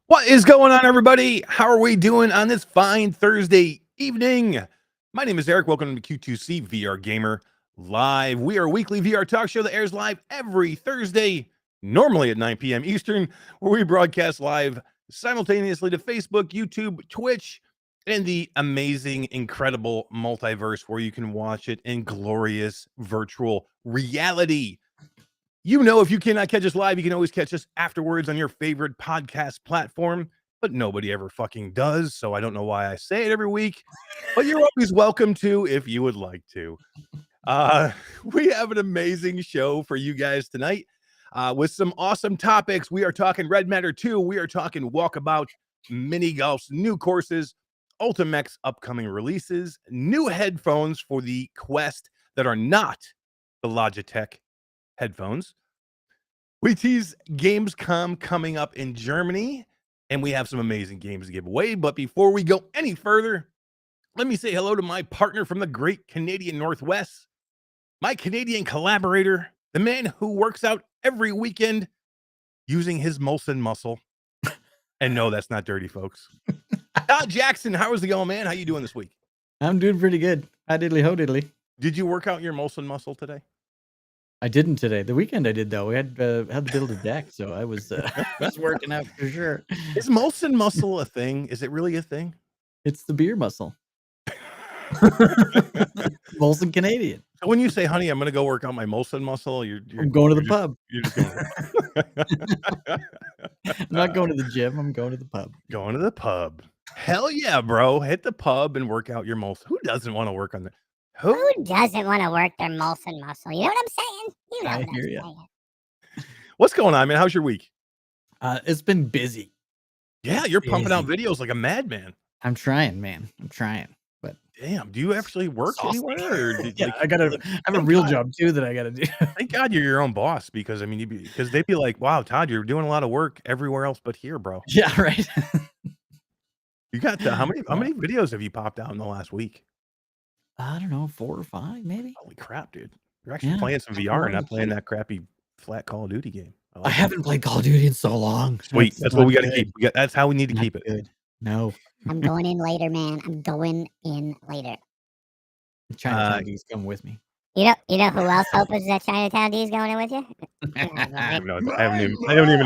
What is going on, everybody? How are we doing on this fine Thursday evening? My name is Eric. Welcome to Q2C VR Gamer Live. We are a weekly VR talk show that airs live every Thursday, normally at 9 p.m. Eastern, where we broadcast live simultaneously to Facebook, YouTube, Twitch, and the amazing, incredible multiverse where you can watch it in glorious virtual reality. You know, if you cannot catch us live, you can always catch us afterwards on your favorite podcast platform, but nobody ever fucking does. So I don't know why I say it every week, but you're always welcome to if you would like to. We have an amazing show for you guys tonight with some awesome topics. We are talking Red Matter 2. We are talking Walkabout, Minigolf's new courses, Ultimechs upcoming releases, new headphones for the Quest that are not the Logitech headphones. We tease GamesCom coming up in Germany, and we have some amazing games to give away. But before we go any further, let me say hello to my partner from the great Canadian Northwest, my Canadian collaborator, the man who works out every weekend using his Molson muscle. And no, that's not dirty, folks. Todd Jackson, how is it going, man? How you doing this week? I'm doing pretty good. Hi diddly ho diddly. Did you work out your Molson muscle today? I didn't today. The weekend I did though. We had to build a deck, so I was working out for sure. Is Molson muscle a thing? Is it really a thing? It's the beer muscle. Molson Canadian. So when you say, "Honey, I'm going to go work out my Molson muscle," I'm going to the pub. You're just going. I'm not going to the gym. I'm going to the pub. Going to the pub. Hell yeah, bro! Hit the pub and work out your Molson. Who doesn't want to work on that? Who doesn't want to work their Molson muscle? You know what I'm saying? You know I what hear I'm ya. saying. What's going on, man? How's your week? It's been busy. Yeah, you're pumping out videos like a madman. I'm trying, man. I'm trying. But damn, do you actually work anywhere? Or yeah, I have a real job too that I gotta do. Thank God you're your own boss, because I mean, because they'd be like, "Wow, Todd, you're doing a lot of work everywhere else but here, bro." Yeah, right. You got how many videos have you popped out in the last week? I don't know, 4 or 5 maybe. Holy crap, dude! You're actually playing some VR and not playing that crappy flat Call of Duty game. I haven't played Call of Duty in so long. Sweet, that's what we got to keep. That's how we need to keep it. Good. No, I'm going in later, man. I'm going in later. Chinatown D's coming with me. You know who else hopes that Chinatown D is going in with you? I don't even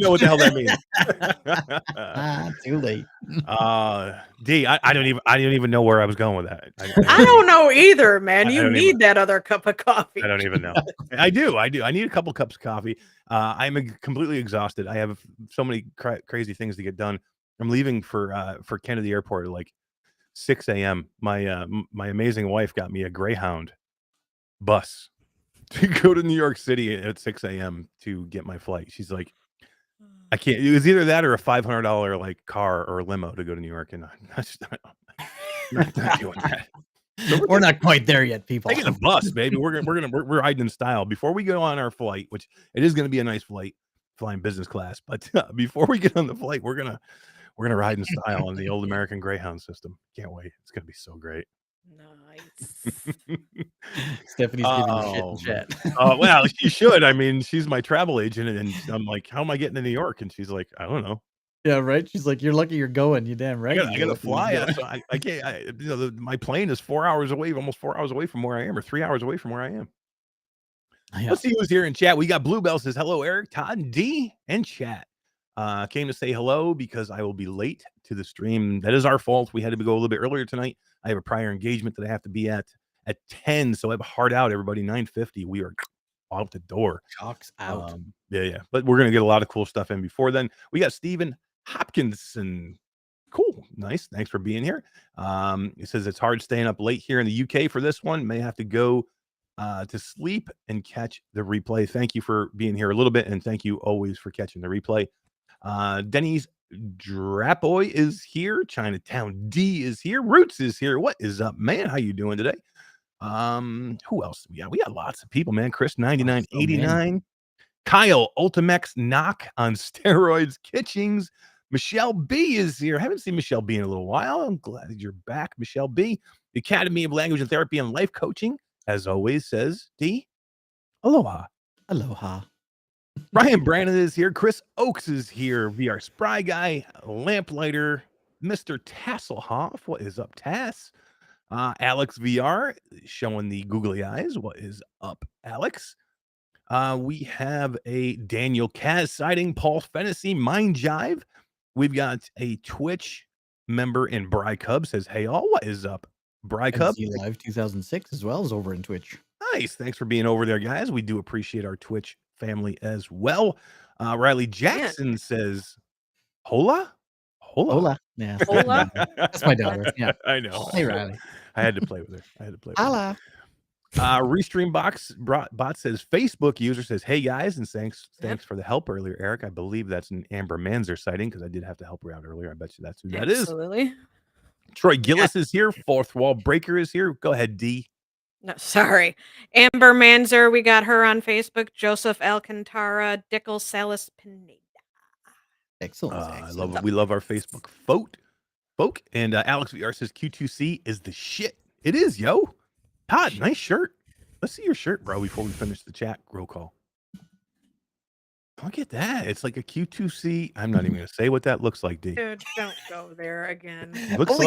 know what the hell that means. Too late. D, I don't even know where I was going with that. I don't know either, man. You need that other cup of coffee. I don't even know. I do. I need a couple cups of coffee. I'm completely exhausted. I have so many crazy things to get done. I'm leaving for Kennedy Airport at like 6 a.m. My amazing wife got me a Greyhound bus to go to New York City at 6 a.m. to get my flight. She's like, I can't. It was either that or a $500 like car or a limo to go to New York, and I'm not doing that. So we're not quite there yet, people. Taking a bus, baby. We're riding in style before we go on our flight, which it is going to be a nice flight, flying business class. But before we get on the flight, we're gonna ride in style on the old American Greyhound system. Can't wait. It's gonna be so great. Nice. Stephanie's giving you shit in chat. Oh, well, she should. I mean, she's my travel agent, and I'm like, how am I getting to New York? And she's like, I don't know. Yeah, right. She's like, you're lucky you're going. You damn right. I gotta fly. I can't. My plane is 4 hours away, almost 4 hours away from where I am, or 3 hours away from where I am. Yeah. Let's see who's here in chat. We got Bluebell says hello, Eric, Todd, D, and chat. Came to say hello because I will be late to the stream. That is our fault. We had to go a little bit earlier tonight. I have a prior engagement that I have to be at 10, so I have a hard out, everybody. 9:50. We are out the door. Chalks out. Yeah. But we're gonna get a lot of cool stuff in before then. We got Stephen Hopkinson. Cool. Nice. Thanks for being here. He says it's hard staying up late here in the UK for this one. May have to go to sleep and catch the replay. Thank you for being here a little bit, and thank you always for catching the replay. Denny's Drapoy is here. Chinatown D is here. Roots is here. What is up, man? How you doing today? Who else? We got lots of people, man. Chris 9989, Kyle Ultimechs, Nock on steroids, Kitchings. Michelle B is here. I haven't seen Michelle B in a little while. I'm glad that you're back, Michelle B. The Academy of Language and Therapy and Life Coaching, as always, says D. Aloha. Aloha. Brian Brandon is here. Chris Oakes is here. VR Spry Guy, Lamplighter, Mr. Tasselhoff. What is up, Tass? Alex VR showing the googly eyes. What is up, Alex? We have a Daniel Kaz sighting, Paul Fennessy, Mind Jive. We've got a Twitch member in Bry Cub says, "Hey all, what is up, Bry Cub?" MZ Live 2006 as well as over in Twitch. Nice. Thanks for being over there, guys. We do appreciate our Twitch family as well. Riley Jackson says, "Hola, hola, Hola. Yeah. Hola? That's my daughter. Yeah. I know. Hey, Riley. I had to play with her. Hola. Restream bot says Facebook user says, "Hey guys, and thanks for the help earlier, Eric. I believe that's an Amber Manzer sighting because I did have to help her out earlier. I bet you that's who that is." Absolutely. Troy Gillis is here. Fourth Wall Breaker is here. Go ahead, D. No, sorry. Amber Manzer, we got her on Facebook. Joseph Alcantara, Dickel Salis Pineda. Excellent. We love our Facebook folk. And Alex VR says Q2C is the shit. It is, yo. Todd, nice shirt. Let's see your shirt, bro, before we finish the chat roll call. Look at that. It's like a Q2C. I'm not even gonna say what that looks like, D. Dude, don't go there again. It looks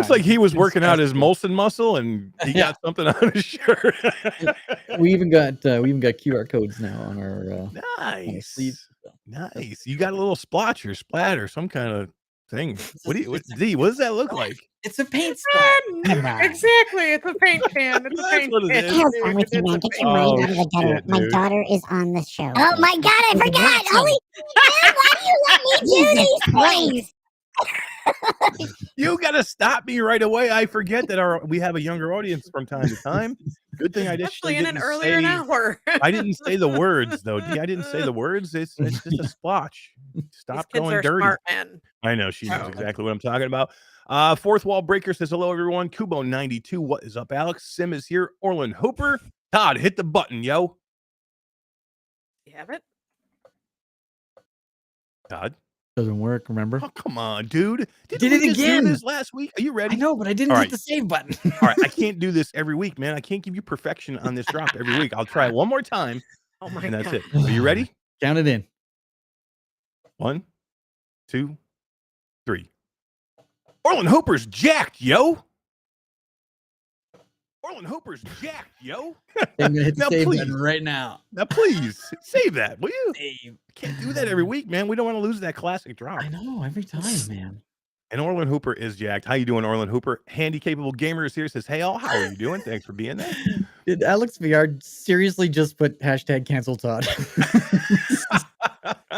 like he was working out his Molson muscle and he got something on his shirt. we even got QR codes now on our nice. sleeves. Nice. You got a little splotch or splat or some kind of thing. What does that look like? It's a paint splat. Exactly. It's a paint can. It's a paint What can. the hell's wrong with you, man? Get your mind out of the gutter. My daughter is on the show. Oh my god, I forgot! Holy man, why do you let me do these things? You gotta stop me right away. I forget that we have a younger audience from time to time. Good thing I Especially in an earlier hour. I didn't say the words though. I didn't say the words. It's just a splotch. Stop These kids going are dirty. smart men. I know she knows exactly what I'm talking about. Fourth Wall Breaker says hello everyone. Kubo 92. What is up, Alex? Sim is here. Orland Hooper. Todd, hit the button, yo. You have it? Todd. Doesn't work, remember? Oh, come on, dude. Did it again this last week? Are you ready? I know, but I didn't hit the save button. All right, I can't do this every week, man. I can't give you perfection on this drop every week. I'll try it one more time. Oh my and that's God. it. Are you ready? Count it in. 1, 2, 3. Orland Hooper's jacked, yo. Orland Hooper's jacked, yo. I'm gonna hit the Now, save please. button right now. Now, please save that, will you? Save. Can't do that every week, man. We don't want to lose that classic drop. I know, every time, man. And Orland Hooper is jacked. How you doing, Orland Hooper? Handy Capable Gamer is here. Says, "Hey all, how are you doing? Thanks for being there." Did Alex VR seriously just put hashtag cancel Todd?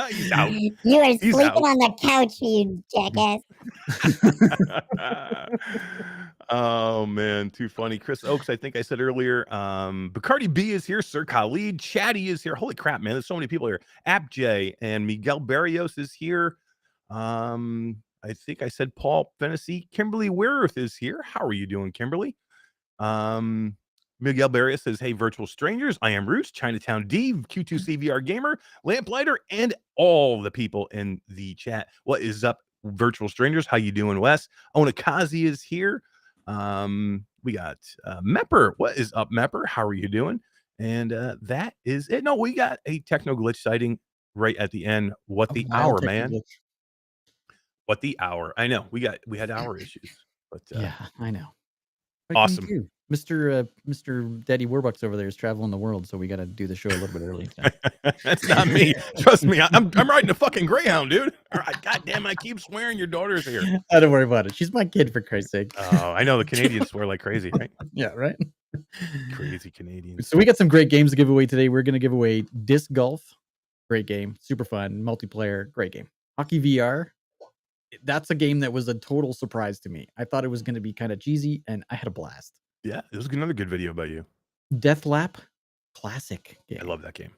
He's out. You are sleeping on the couch, you jackass. Oh man, too funny. Chris Oakes, I think I said earlier. Bacardi B is here. Sir Khalid, Chatty is here. Holy crap, man! There's so many people here. App J and Miguel Barrios is here. I think I said Paul Fennessy. Kimberly Weirth is here. How are you doing, Kimberly? Miguel Barrios says, "Hey, virtual strangers. I am Roots, Chinatown D, Q2C VR Gamer, Lamplighter, and all the people in the chat. What is up, virtual strangers? How you doing, Wes? Onakazi is here. We got Mepper. What is up, Mepper? How are you doing?" And that is it. No, we got a techno glitch sighting right at the end. What the hour, man? Glitch. What the hour? I know we had hour issues, but Yeah, I know. Awesome. Mr. Daddy Warbucks over there is traveling the world, so we got to do the show a little bit early. That's not me. Trust me. I'm riding a fucking Greyhound, dude. All right, goddamn, I keep swearing your daughter's here. Don't worry about it. She's my kid, for Christ's sake. Oh, I know the Canadians swear like crazy, right? Yeah, right. Crazy Canadians. So we got some great games to give away today. We're going to give away Disc Golf, great game, super fun, multiplayer, great game. Hockey VR. That's a game that was a total surprise to me. I thought it was going to be kind of cheesy, and I had a blast. Yeah, it was another good video about you. Death Lap, classic game. I love that game.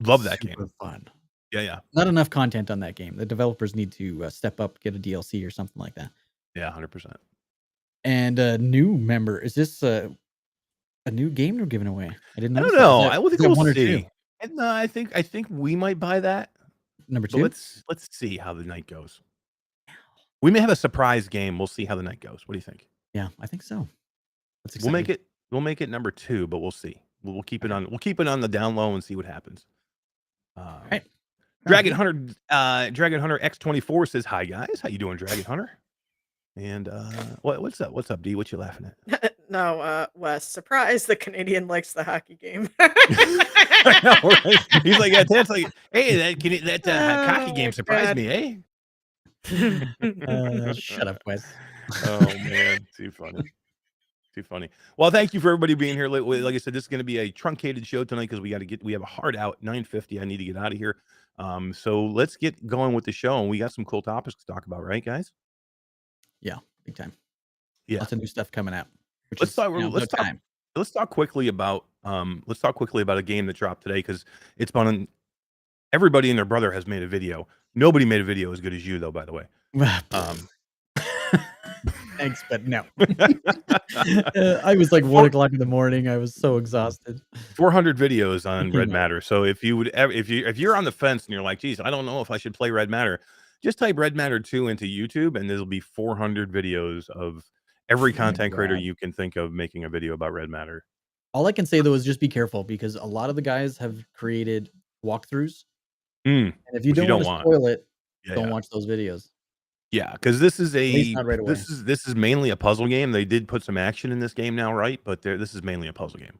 Love that Super game. Fun. Yeah. Not enough content on that game. The developers need to step up, get a DLC or something like that. Yeah, 100%. And a new member. Is this a new game they're giving away? I didn't know. I don't know. I think we'll one or see. two? And, I think we might buy that. Number But two. let's see how the night goes. We may have a surprise game. We'll see how the night goes. What do you think? Yeah, I think so. That's We'll make it number 2, but we'll see. We'll keep it on the down low and see what happens. Right. Dragon Hunter X24 says, "Hi guys, how you doing, Dragon Hunter?" And what's up? What's up, D? What you laughing at? No, Wes, surprise, the Canadian likes the hockey game. I know, right? He's like, yeah, that's like, hey, that hockey Oh, game surprised God. me, eh? Shut up, Wes. Oh man, too funny. Too funny. Well, thank you for everybody being here. Like I said, this is going to be a truncated show tonight because we have a hard out 9:50. I need to get out of here. So let's get going with the show, and we got some cool topics to talk about, right, guys? Yeah, big time. Yeah. Lots of new stuff coming out. Let's talk quickly about a game that dropped today because it's been everybody and their brother has made a video. Nobody made a video as good as you, though. By the way. Thanks, but no. I was like 1 o'clock in the morning. I was so exhausted. 400 videos on Red Matter. So if you're on the fence and you're like, geez, I don't know if I should play Red Matter, just type Red Matter 2 into YouTube and there'll be 400 videos of every content creator you can think of making a video about Red Matter. All I can say though is just be careful because a lot of the guys have created walkthroughs. And if you don't want to spoil it, don't watch those videos. Yeah, because this is right away. this is mainly a puzzle game. They did put some action in this game now, right? But this is mainly a puzzle game.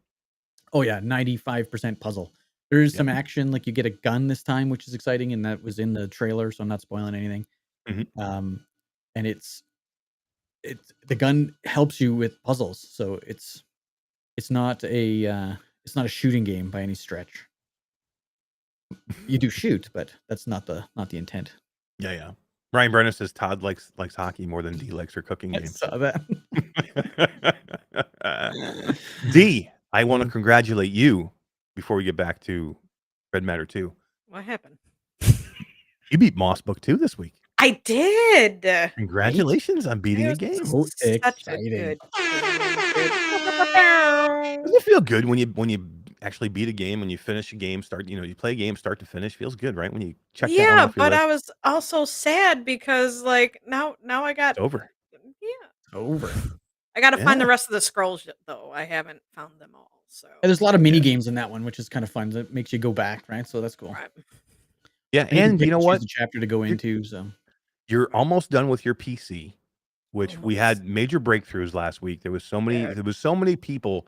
Oh yeah, 95% puzzle. There's some action, like you get a gun this time, which is exciting, and that was in the trailer, so I'm not spoiling anything. And it's the gun helps you with puzzles, so it's not a shooting game by any stretch. You do shoot, but that's not the intent. Yeah. Ryan Brenner says Todd likes hockey more than D likes her cooking games. I saw that. D, I want to congratulate you before we get back to Red Matter 2. What happened? You beat Moss Book 2 this week. I did. Congratulations on beating a game. So Such a good Doesn't it feel good when you actually beat a game, when you finish a game, you play a game start to finish? Feels good, right? When you check that one off your but list. I was also sad because like now I got It's over. Yeah. Over. I got to find the rest of the scrolls though. I haven't found them all. So there's a lot of mini games in that one, which is kind of fun. That makes you go back, right? So that's cool. Right. Yeah, and you know what? The chapter to go into. So you're almost done with your PC, which we had major breakthroughs last week. There was so many people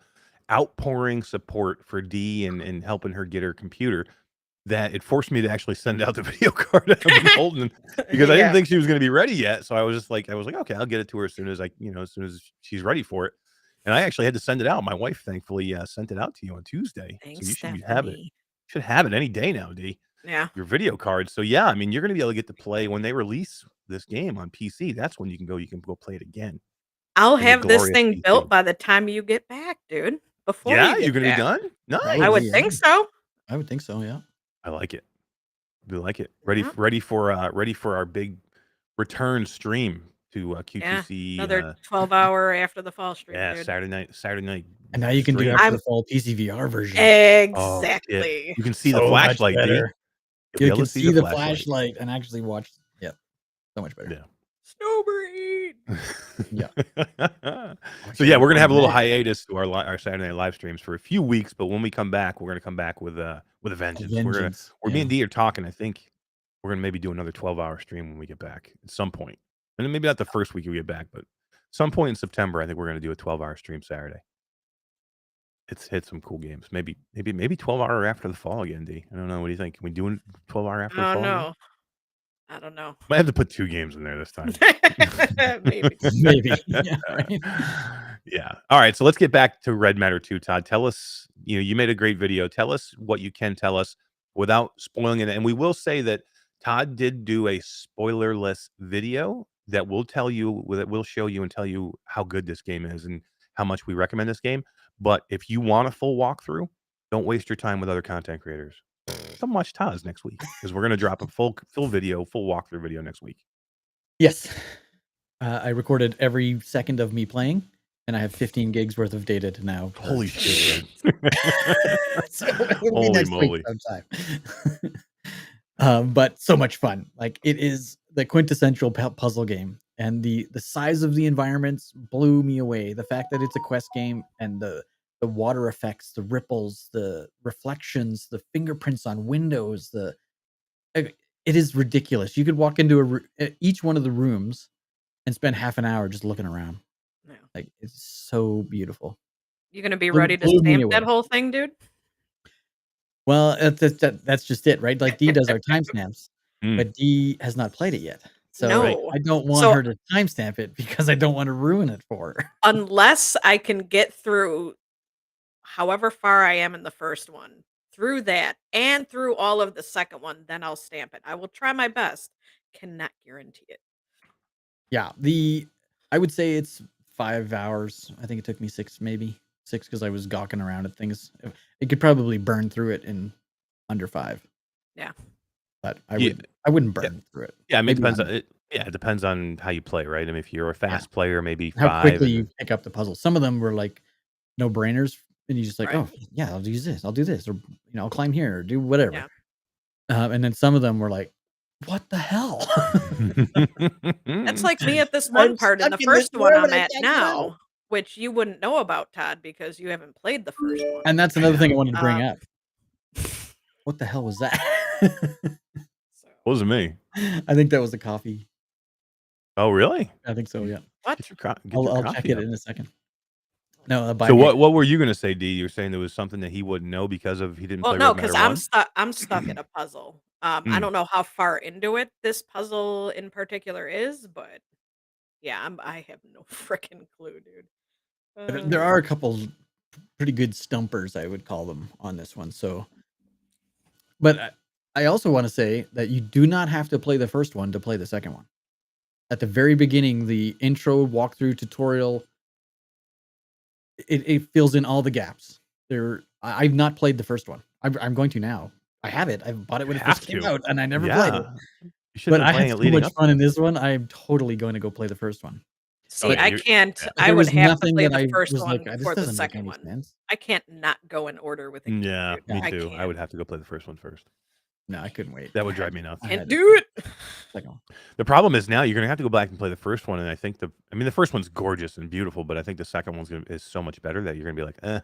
outpouring support for D and helping her get her computer that it forced me to actually send out the video card I've been holding because I didn't think she was going to be ready yet. So I was like, okay, I'll get it to her as soon as as soon as she's ready for it. And I actually had to send it out. My wife thankfully sent it out to you on Tuesday. Thanks, so you should Stephanie. have it. Should have it any day now, D. Yeah. Your video card. So yeah, I mean, you're going to be able to get to play when they release this game on PC. That's when you can go play it again. I'll have this thing built by the time you get back, dude. Before you're going to be done? Nice. I would think so. I would think so, yeah. I like it. We like it. Ready for our big return stream to Q2C. Another 12-hour after the fall stream. Yeah, dude. Saturday night. And now you can do after the fall PC VR version. Exactly. You can see the flashlight. You can see the flashlight and actually watch. Yeah, so much better. Yeah. Snowbreed. Yeah. So yeah, we're gonna have a little hiatus to our Saturday night live streams for a few weeks, but when we come back, we're gonna come back with a vengeance. Me and D are talking. I think we're gonna maybe do another 12-hour stream when we get back at some point, and then maybe not the first week we get back, but some point in September, I think we're gonna do a 12-hour stream Saturday. It's hit some cool games. Maybe 12-hour after the fall again, D. I don't know. What do you think? Can we do a 12-hour after the fall? No. I don't know. Might have to put 2 games in there this time. Maybe. Yeah, right. Yeah. All right. So let's get back to Red Matter 2. Todd, tell us, you made a great video. Tell us what you can tell us without spoiling it. And we will say that Todd did do a spoilerless video that will show you and tell you how good this game is and how much we recommend this game. But if you want a full walkthrough, don't waste your time with other content creators. Come watch Todd's next week because we're going to drop a full walkthrough video next week. Yes. I recorded every second of me playing, and I have 15 gigs worth of data to now. Holy shit. So holy moly. But so much fun. Like, it is the quintessential puzzle game, and the size of the environments blew me away. The fact that it's a quest game and the water effects, the ripples, the reflections, the fingerprints on windows. It is ridiculous. You could walk into each one of the rooms and spend half an hour just looking around. Yeah. Like, it's so beautiful. You gonna be Blew- ready to blew me stamp that away. whole thing, dude? Well, that's just it, right? Like, D does our timestamps, Mm. but D has not played it yet. So No. I don't want So- her to timestamp it because I don't want to ruin it for her. Unless I can get through however far I am in the first one, through that and through all of the second one, then I'll stamp it. I will try my best. Cannot guarantee it. Yeah, I would say it's 5 hours. I think it took me 6, maybe 6, because I was gawking around at things. It could probably burn through it in under 5. Yeah. But Yeah. I wouldn't burn through it. Yeah, I mean, it Maybe depends. under. It depends on how you play, right? I mean, if you're a fast player, maybe How 5. quickly you pick up the puzzle. Some of them were like no brainers, and you just like, Right. oh yeah, I'll use this, I'll do this, or I'll climb here, or do whatever. Yeah. And then some of them were like, what the hell? That's like me at this one I'm part in the stuck in this first one world I'm and I at can't get out. now, which you wouldn't know about, Todd, because you haven't played the first one. And that's another thing I wanted to bring Um, up. What the hell was that? So, Wasn't me. I think that was the coffee. Oh, really? I think so. Yeah. what? Get your I'll coffee check it up. in a second. No, So what were you gonna say, D? You're saying there was something that he wouldn't know because of he didn't Well, play no, Red because Matter 1? I'm stuck in a puzzle. I Mm. don't know how far into it this puzzle in particular is, but yeah, I have no freaking clue, dude. There are a couple pretty good stumpers, I would call them, on this one. So, but I also want to say that you do not have to play the first one to play the second one. At the very beginning, the intro walkthrough tutorial, it fills in all the gaps. I've not played the first one. I'm going to now. I have it. I bought it when it first came out, and I never played it. You should But have I been had playing it so leading much up. fun in this one. I'm totally going to go play the first one. See, yeah, I you're- can't. yeah. I There would was have to nothing play that I the first was one like, this before the doesn't make second any one. sense. I can't not go in order with it. Yeah, dude. me I too. I can't. would have to go play the first one first. No, I couldn't wait. That would drive me nuts. I Can't had to do it. Second one. The problem is now you're gonna have to go back and play the first one, and I think the first one's gorgeous and beautiful, but I think the second one's is so much better that you're gonna be like, eh.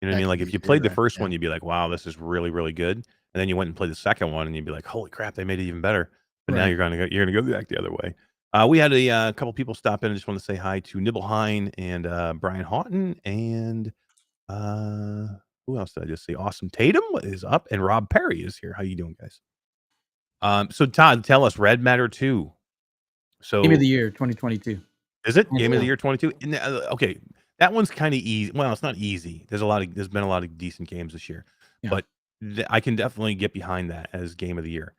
You know what I mean? Like if you played the first one, you'd be like, wow, this is really, really good. And then you went and played the second one, and you'd be like, holy crap, they made it even better. But now Right. you're gonna go back the other way. We had a couple people stop in. I just want to say hi to Nibblehine and Brian Houghton and who else did I just see? Awesome Tatum is up, and Rob Perry is here. How you doing, guys? So Todd, tell us, Red Matter 2. So Game of the year 2022. is it Yes, Game of the yeah. Year 22? Okay, that one's kind of easy. Well, it's not easy. There's been a lot of decent games this year, Yeah. but I can definitely get behind that as Game of the Year.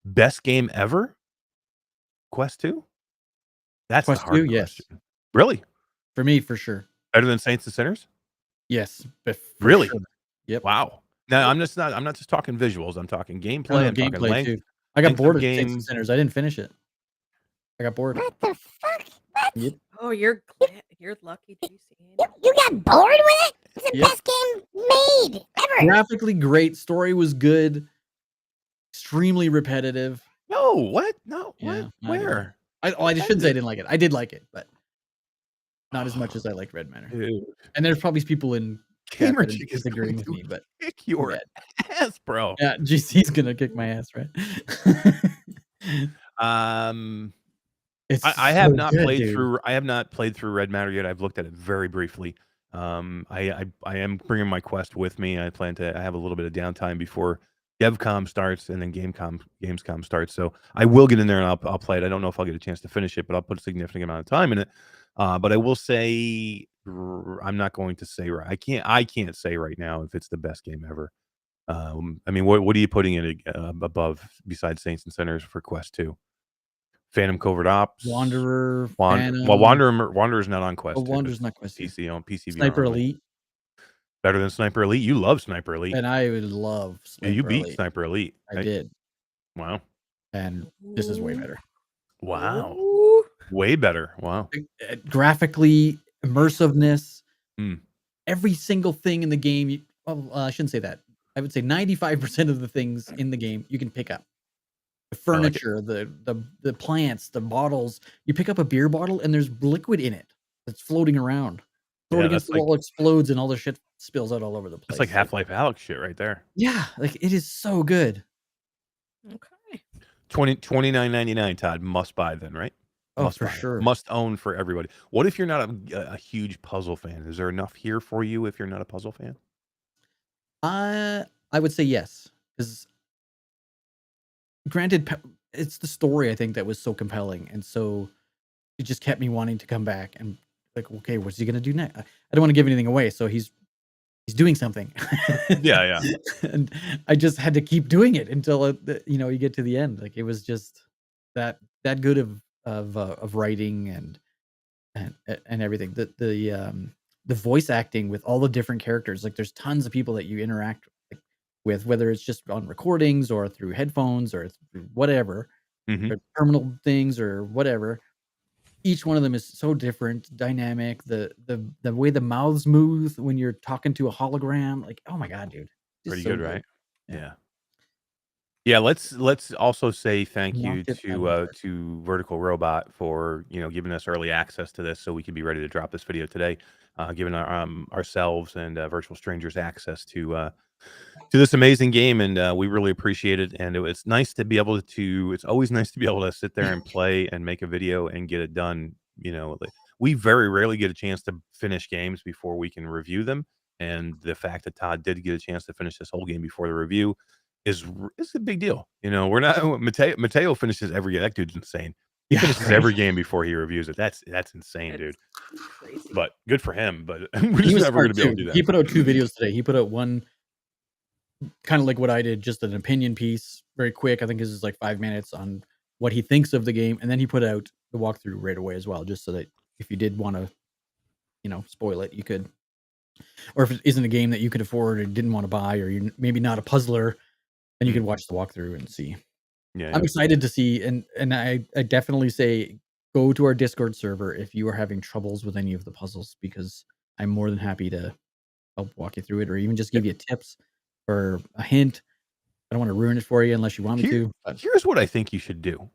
Best game ever? Quest 2? That's Quest the hard 2, yes. question. Really? For me, for sure. Better than Saints and Sinners? Yes. But for Really? sure. Yep. Wow. Now I'm not just talking visuals. I'm talking gameplay. No, I'm talking gameplay length. too. I got length of bored of Saints game. and Sinners. I didn't finish it. I got bored. What the fuck? What? Yep. Oh, you're lucky, GC. You got bored with it? It's the Yep. best game made ever. Graphically great. Story was good. Extremely repetitive. No, what? No, Yeah, what? Where? I shouldn't say I didn't like it. I did like it, but not as much as I liked Red Matter. Dude, And there's probably people in chat Gamer that Chick is disagreeing going with me, to but kick your yeah. ass, bro. Yeah, GC's gonna kick my ass, right? It's I have so not good, played dude. through. I have not played through Red Matter yet. I've looked at it very briefly. I am bringing my Quest with me. I plan to. I have a little bit of downtime before GevCom starts and then Gamescom starts. So I will get in there and I'll play it. I don't know if I'll get a chance to finish it, but I'll put a significant amount of time in it. But I will say I'm not going to say right. I can't say right now if it's the best game ever. I mean, what are you putting it above besides Saints and Sinners for Quest 2? Phantom Covert Ops, Wanderer, Well, Phantom. Wanderer's not on Quest. Well, 2, Wanderer's it's not Quest 2. PC on PC. Sniper VR only. Elite, Better than Sniper Elite. You love Sniper Elite. and I would love Yeah, Sniper you beat Elite. Sniper Elite. I did, Wow. and this is way better. Wow. Ooh. Way better. Wow. Graphically, immersiveness, Hmm. every single thing in the game. I shouldn't say that. I would say 95% of the things in the game you can pick up. The I like it. furniture, the plants, the bottles. You pick up a beer bottle and there's liquid in it that's floating around. Throw it Yeah, against the wall, explodes, and all the shit spills out all over the place. It's like Half-Life Alyx shit right there. Yeah, like it is so good. Okay. $29.99, Todd. Must buy then, right? Must for buy. Sure. Must own for everybody. What if you're not a huge puzzle fan? Is there enough here for you if you're not a puzzle fan? I would say yes, because granted, it's the story I think that was so compelling, and so it just kept me wanting to come back and like, okay, what's he gonna do next? I don't want to give anything away, so he's doing something. Yeah. And I just had to keep doing it until you get to the end. Like it was just that good of writing and everything. The voice acting with all the different characters. Like there's tons of people that you interact with, whether it's just on recordings or through headphones or through whatever, or terminal things or whatever. Each one of them is so different, dynamic. The way the mouths move when you're talking to a hologram, like, oh my god, dude, Pretty so good, right? Yeah. Let's also say thank you Knocked it out of the park. to Vertical Robot for giving us early access to this, so we could be ready to drop this video today, giving ourselves and virtual strangers access to this amazing game, and we really appreciate it. And it's nice to be able to. It's always nice to be able to sit there and play and make a video and get it done. We very rarely get a chance to finish games before we can review them, and the fact that Todd did get a chance to finish this whole game before the review is a big deal. We're not Mateo finishes every game. That dude's insane. He finishes every game before he reviews it. That's insane, dude. Crazy. But good for him. But we're just never going to be able to do that. He put out 2 videos today. He put out one kind of like what I did, just an opinion piece, very quick. I think this is like 5 minutes on what he thinks of the game, and then he put out the walkthrough right away as well, just so that if you did want to, spoil it, you could. Or if it isn't a game that you could afford or didn't want to buy, or you're maybe not a puzzler, then you could watch the walkthrough and see. Yeah. I'm excited to see, and I definitely say go to our Discord server if you are having troubles with any of the puzzles, because I'm more than happy to help walk you through it, or even just give you tips or a hint. I don't want to ruin it for you unless you want me to. But Here's what I think you should do.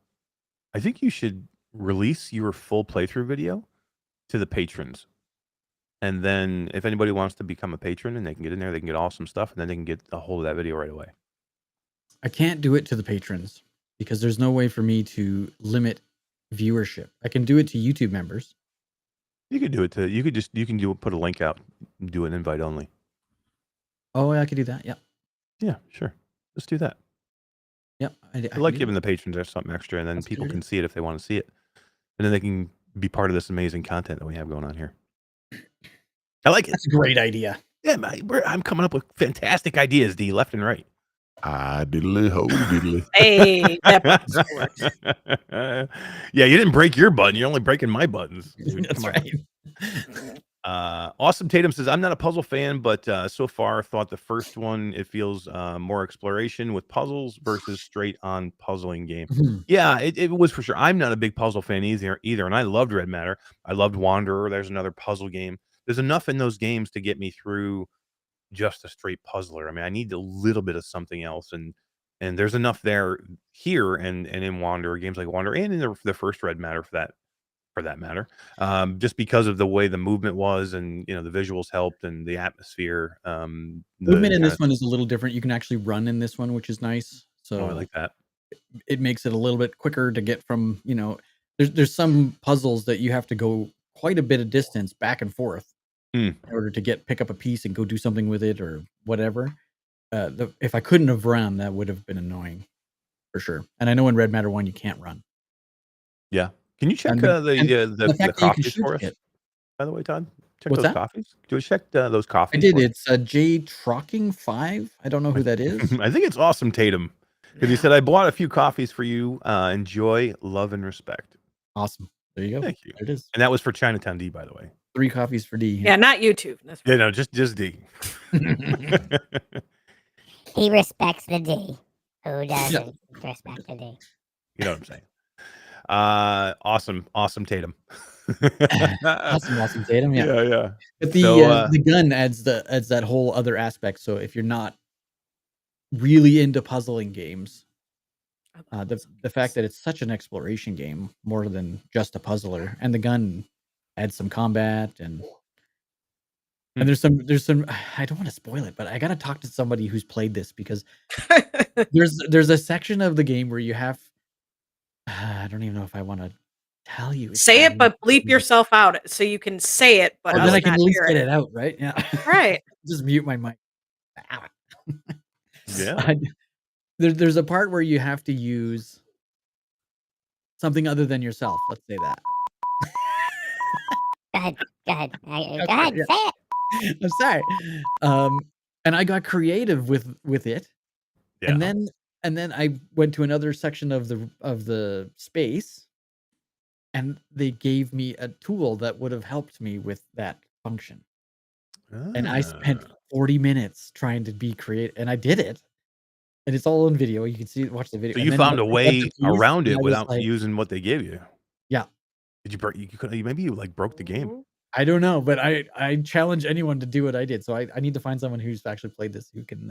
I think you should release your full playthrough video to the patrons. And then if anybody wants to become a patron and they can get in there, they can get awesome stuff, and then they can get a hold of that video right away. I can't do it to the patrons because there's no way for me to limit viewership. I can do it to YouTube members. You could do it put a link out, do an invite only. Oh, I could do that. Yeah. Yeah, sure. Let's do that. Yep. I like giving the patrons something extra, and then people can see it if they want to see it. And then they can be part of this amazing content that we have going on here. I like it. That's a great idea. Yeah, I'm coming up with fantastic ideas, D, left and right. Diddly ho diddly. Hey, that button's works. Yeah, you didn't break your button. You're only breaking my buttons. Dude, That's right. Awesome Tatum says, I'm not a puzzle fan, but so far thought the first one, it feels more exploration with puzzles versus straight on puzzling game. Yeah, it was for sure. I'm not a big puzzle fan either, and I loved Red Matter. I loved Wanderer. There's another puzzle game. There's enough in those games to get me through just a straight puzzler. I mean, I need a little bit of something else, and there's enough here and in Wanderer, games like Wanderer, and in the first Red Matter for that matter, just because of the way the movement was, and the visuals helped, and the atmosphere. Movement in this one is a little different. You can actually run in this one, which is nice. So I like that. It makes it a little bit quicker to get from, there's some puzzles that you have to go quite a bit of distance back and forth in order to pick up a piece and go do something with it or whatever. If I couldn't have run, that would have been annoying for sure. And I know in Red Matter 1 you can't run. Yeah. Can you check the coffees for us? By the way, Todd, check those coffees. Do we check those coffees? I did. It's J Trocking 5. I don't know who that is. I think it's Awesome Tatum, because he said, I bought a few coffees for you. Enjoy, love, and respect. Awesome. There you go. Thank you. There it is. And that was for Chinatown D, by the way. 3 coffees for D. Yeah, not YouTube. That's right. Yeah, no, just D. He respects the D. Who doesn't respect the D? You know what I'm saying? Awesome Tatum. awesome Tatum. Yeah. But the gun adds that whole other aspect. So if you're not really into puzzling games, the fact that it's such an exploration game more than just a puzzler, and the gun adds some combat, and And there's some I don't want to spoil it, but I gotta talk to somebody who's played this because there's a section of the game where you have I don't even know if I want to tell you. Say it, but bleep yourself out so you can say it, but then I us can not at least hear get it. it out, right? Yeah. Right. Just mute my mic. Yeah. There's a part where you have to use something other than yourself. Let's say that. Go ahead. Go ahead. Go Okay, ahead. yeah. Say it. I'm sorry. And I got creative with it. Yeah. And then I went to another section of the space, and they gave me a tool that would have helped me with that function. And I spent 40 minutes trying to be creative, and I did it. And it's all on video. You can see watch the video. So And you then found a I got way to keys, around and it I was without like, using what they gave you. yeah. Did you break? You could maybe you like broke the game. I don't know, but I challenge anyone to do what I did. So I need to find someone who's actually played this who can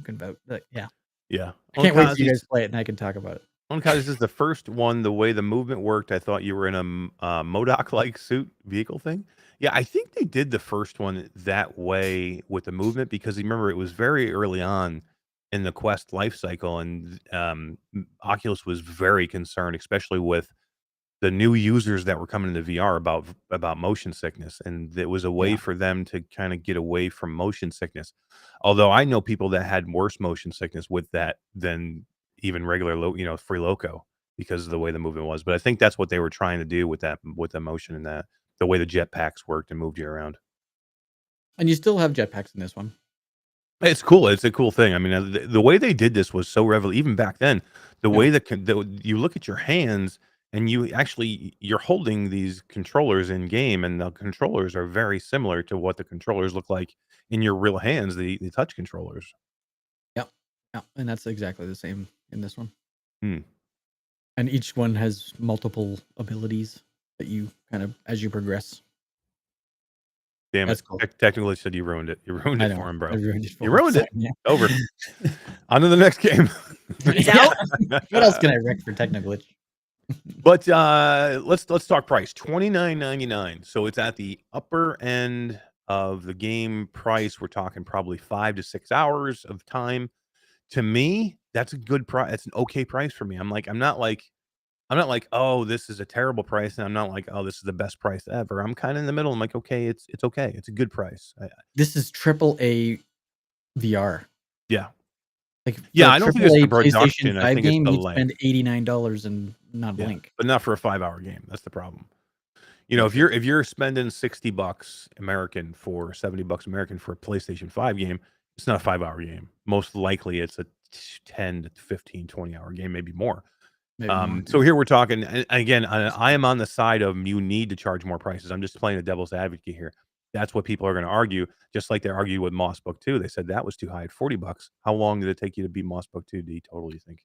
vote. But yeah. Yeah. I can't wait for you guys to play it and I can talk about it. This is the first one. The way the movement worked, I thought you were in a Modoc-like suit vehicle thing. Yeah, I think they did the first one that way with the movement because remember it was very early on in the Quest life cycle, and Oculus was very concerned, especially with the new users that were coming into VR about motion sickness, and it was a way for them to kind of get away from motion sickness. Although I know people that had worse motion sickness with that than even regular free loco because of the way the movement was. But I think that's what they were trying to do with the motion and that the way the jetpacks worked and moved you around. And you still have jetpacks in this one. It's cool. It's a cool thing. I mean, the way they did this was so revolutionary. Even back then, the way that you look at your hands and you're holding these controllers in game, and the controllers are very similar to what the controllers look like in your real hands, the touch controllers. Yep. Yeah. And that's exactly the same in this one. Hmm. And each one has multiple abilities that you kind of as you progress. Damn That's it. cool. Technically said you ruined it. You ruined it for him, bro. I ruined it for You him. ruined it. Yeah. Over. On to the next game. He's out. What else can I wreck for technical glitch? But let's talk price. $29.99. So it's at the upper end of the game price. We're talking probably 5 to 6 hours of time. To me, that's a good price. That's an okay price for me. I'm not like, oh, this is a terrible price, and I'm not like, oh, this is the best price ever. I'm kind of in the middle. I'm like, okay, it's okay. It's a good price. This is AAA VR. Yeah. Like yeah, I don't think it's the PlayStation production. 5 I think game, it's the you'd length. spend $89 and not blink. But not for a 5-hour game. That's the problem. You know, if you're spending $60 American for $70 American for a PlayStation 5 game, it's not a 5-hour game. Most likely it's a 10 to 15, 20-hour game, maybe more. So here we're talking, and again, I am on the side of you need to charge more prices. I'm just playing the devil's advocate here. That's what people are going to argue, just like they argue with Moss Book 2. They said that was too high at $40. How long did it take you to beat Moss Book 2 D total, you think?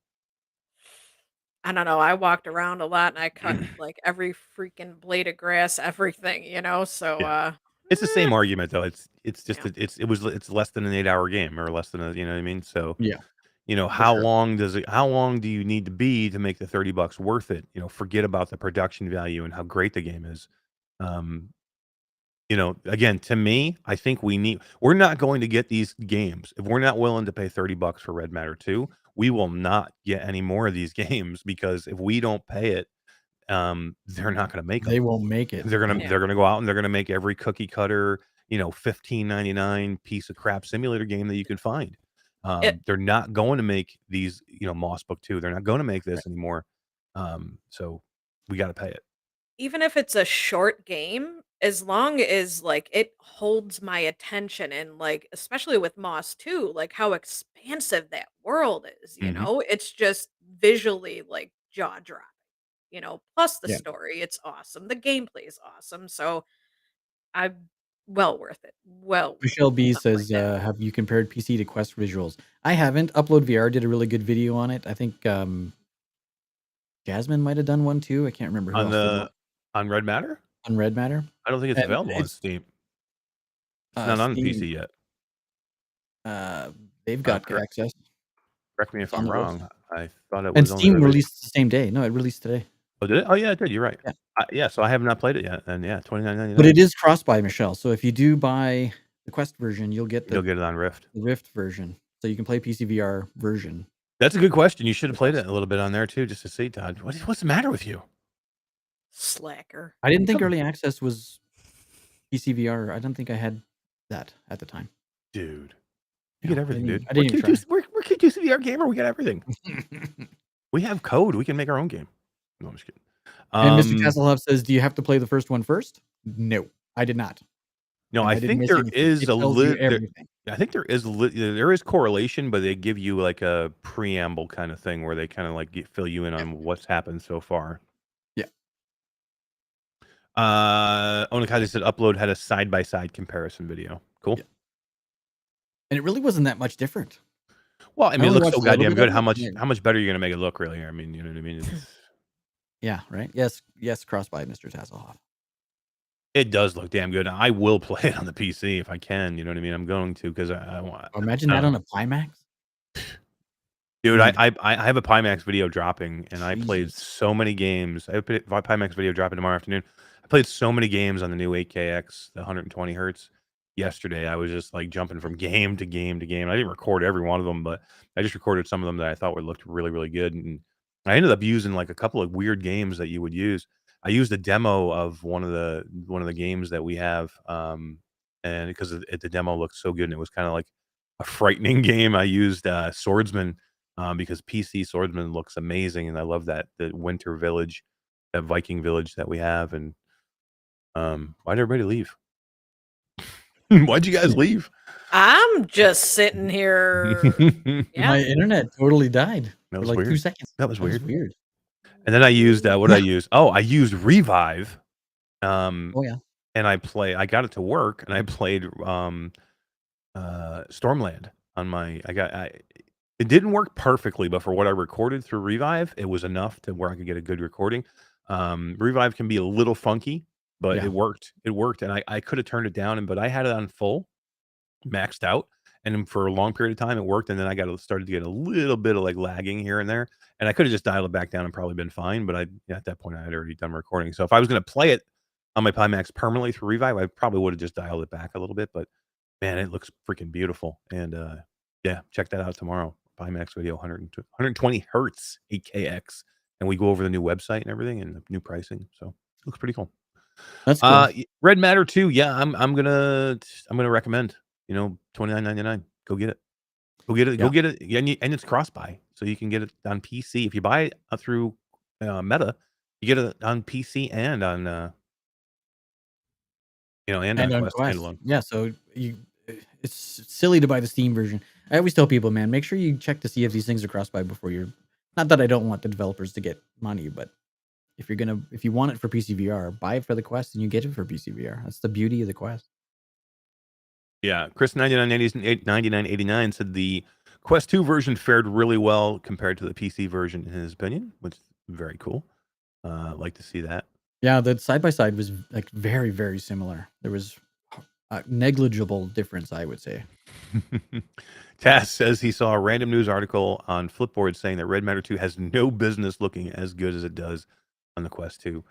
I don't know. I walked around a lot and I cut like every freaking blade of grass, everything, So it's the same argument though. It's less than an 8-hour game or less than a, you know what I mean? So yeah. How long do you need to be to make the $30 worth it? Forget about the production value and how great the game is. Again, to me, I think we're not going to get these games if we're not willing to pay $30 for Red Matter 2. We will not get any more of these games because if we don't pay it, they're not going to make them. They won't make it. They're gonna go out and they're gonna make every cookie cutter, $15.99 piece of crap simulator game that you can find. They're not going to make these, Moss Book 2. They're not going to make this anymore. So we got to pay it. even if it's a short game, as long as like it holds my attention and like especially with Moss too, like how expansive that world is, it's just visually like jaw dropping, plus the Yeah. story, it's awesome. The gameplay is awesome. So I'm well worth it. Well, Michelle B something like says, that. have you compared PC to Quest visuals? I haven't. Upload VR did a really good video on it. I think Jasmine might have done one too. I can't remember who else did one. On Red Matter? On Red Matter. I don't think it's available on Steam. It's not on Steam, PC yet. They've got correct. access. Correct me if on I'm the wrong. website. I thought it And was only Steam released. released the same day. No, it released today. Oh, did it? Oh, yeah, it did. You're right. Yeah. So I have not played it yet. And yeah, $29.99. But it is cross-buy, Michelle. So if you do buy the Quest version, you'll get You'll the get it on Rift. Rift version, so you can play PC VR version. That's a good question. You should have played it a little bit on there too, just to see, Todd. What's the matter with you? Slacker. I didn't think early access was PC VR. I don't think I had that at the time. Dude. Yeah, You get I everything, didn't dude. I didn't even try. We're Q2C VR gamer. We got everything. We have code. We can make our own game. No, I'm just kidding. And Mr. Tasselhoff says, "Do you have to play the first one first?" No, I did not. No, And I didn't think miss there anything. is It a tells you lit. everything. I think there is correlation, but they give you like a preamble kind of thing where they kind of like fill you in on what's happened so far. Yeah. Onakazi said upload had a side by side comparison video. Cool. Yeah. And it really wasn't that much different. Well, I mean, it only looks so watched a little goddamn bit of good. it, How much better are you gonna make it look? Really? I mean, you know what I mean? It's, Yeah, right. Yes, cross by Mr. Tasselhoff. it does look damn good. I will play it on the PC if I can. You know what I mean? I'm going to because I want. Imagine that on a Pimax. Dude, Dude. I have a Pimax video dropping, and I played Jesus. so many games. I put my Pimax video dropping tomorrow afternoon. I played so many games on the new 8KX, the 120 hertz. Yesterday, I was just like jumping from game to game to game. I didn't record every one of them, but I just recorded some of them that I thought would looked really, really good. And I ended up using like a couple of weird games that you would use. I used a demo of one of the games that we have, and because the demo looked so good, and it was kind of like a frightening game. I used Swordsman. Because PC Swordsman looks amazing, and I love the winter village, that Viking village that we have. And why'd everybody leave? Why'd you guys leave? I'm just sitting here. Yeah. My internet totally died That for was like weird. 2 seconds. That was weird. And then I used what did I use? Oh, I used Revive. Oh yeah. And I got it to work, and I played Stormland on my. It didn't work perfectly, but for what I recorded through Revive, it was enough to where I could get a good recording. Revive can be a little funky, but Yeah. it worked. It worked, and I could have turned it down, but I had it on full, maxed out, and then for a long period of time it worked. And then I started to get a little bit of like lagging here and there, and I could have just dialed it back down and probably been fine. But at that point I had already done recording. So if I was going to play it on my Pimax permanently through Revive, I probably would have just dialed it back a little bit. But man, it looks freaking beautiful. And yeah, check that out tomorrow. Pimax video, 120 hertz 8KX, and we go over the new website and everything and the new pricing. So it looks pretty cool. That's cool. Red Matter 2. Yeah, I'm gonna recommend. You know, $29.99. Go get it. Go get it. Go get it. Yeah, and it's cross buy, so you can get it on PC. If you buy it through Meta, you get it on PC and on and on Quest standalone. Yeah, so it's silly to buy the Steam version. I always tell people, man, make sure you check to see if these things are cross buy before you're. Not that I don't want the developers to get money, but if you want it for PC VR, buy it for the Quest and you get it for PC VR. That's the beauty of the Quest. Yeah, Chris 9989 said the Quest 2 version fared really well compared to the PC version in his opinion, which is very cool. Like to see that. Yeah, the side by side was like very, very similar. There was a negligible difference, I would say. Tass says he saw a random news article on Flipboard saying that Red Matter 2 has no business looking as good as it does on the Quest 2.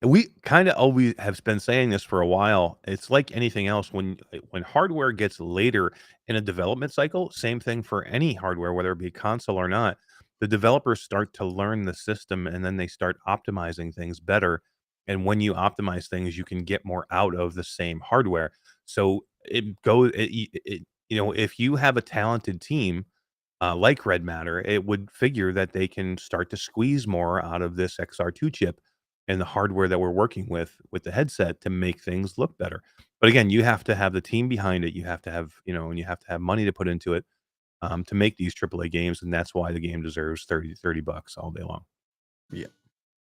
And we kind of always have been saying this for a while. It's like anything else. When hardware gets later in a development cycle, same thing for any hardware, whether it be a console or not, the developers start to learn the system, and then they start optimizing things better. And when you optimize things, you can get more out of the same hardware. So if you have a talented team like Red Matter, it would figure that they can start to squeeze more out of this XR2 chip and the hardware that we're working with the headset to make things look better. But again, you have to have the team behind it. You have to have, and you have to have money to put into it to make these AAA games. And that's why the game deserves $30 all day long. Yeah.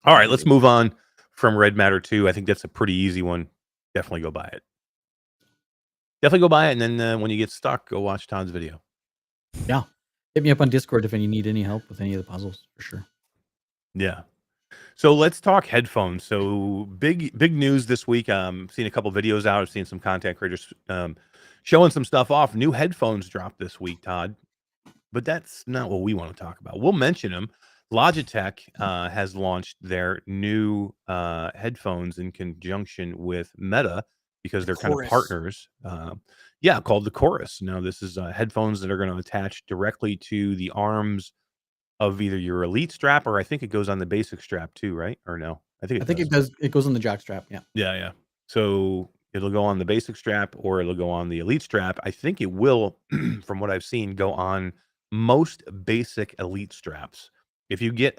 All right, let's move on from Red Matter 2. I think that's a pretty easy one. Definitely go buy it. Definitely go buy it. And then when you get stuck, go watch Todd's video. Yeah. Hit me up on Discord if you need any help with any of the puzzles, for sure. Yeah. So let's talk headphones. So big news this week. Seen a couple videos out. I've seen some content creators showing some stuff off. New headphones dropped this week, Todd. But that's not what we want to talk about. We'll mention them. Logitech has launched their new headphones in conjunction with Meta because The they're kind of Chorus. partners. Yeah, called the Chorus. Now, this is headphones that are going to attach directly to the arms of either your Elite strap, or I think it goes on the basic strap too, right? Or no? I think I it think does. it does. It goes on the jock strap. Yeah. Yeah. So it'll go on the basic strap or it'll go on the Elite strap. I think it will, from what I've seen, go on most basic Elite straps. If you get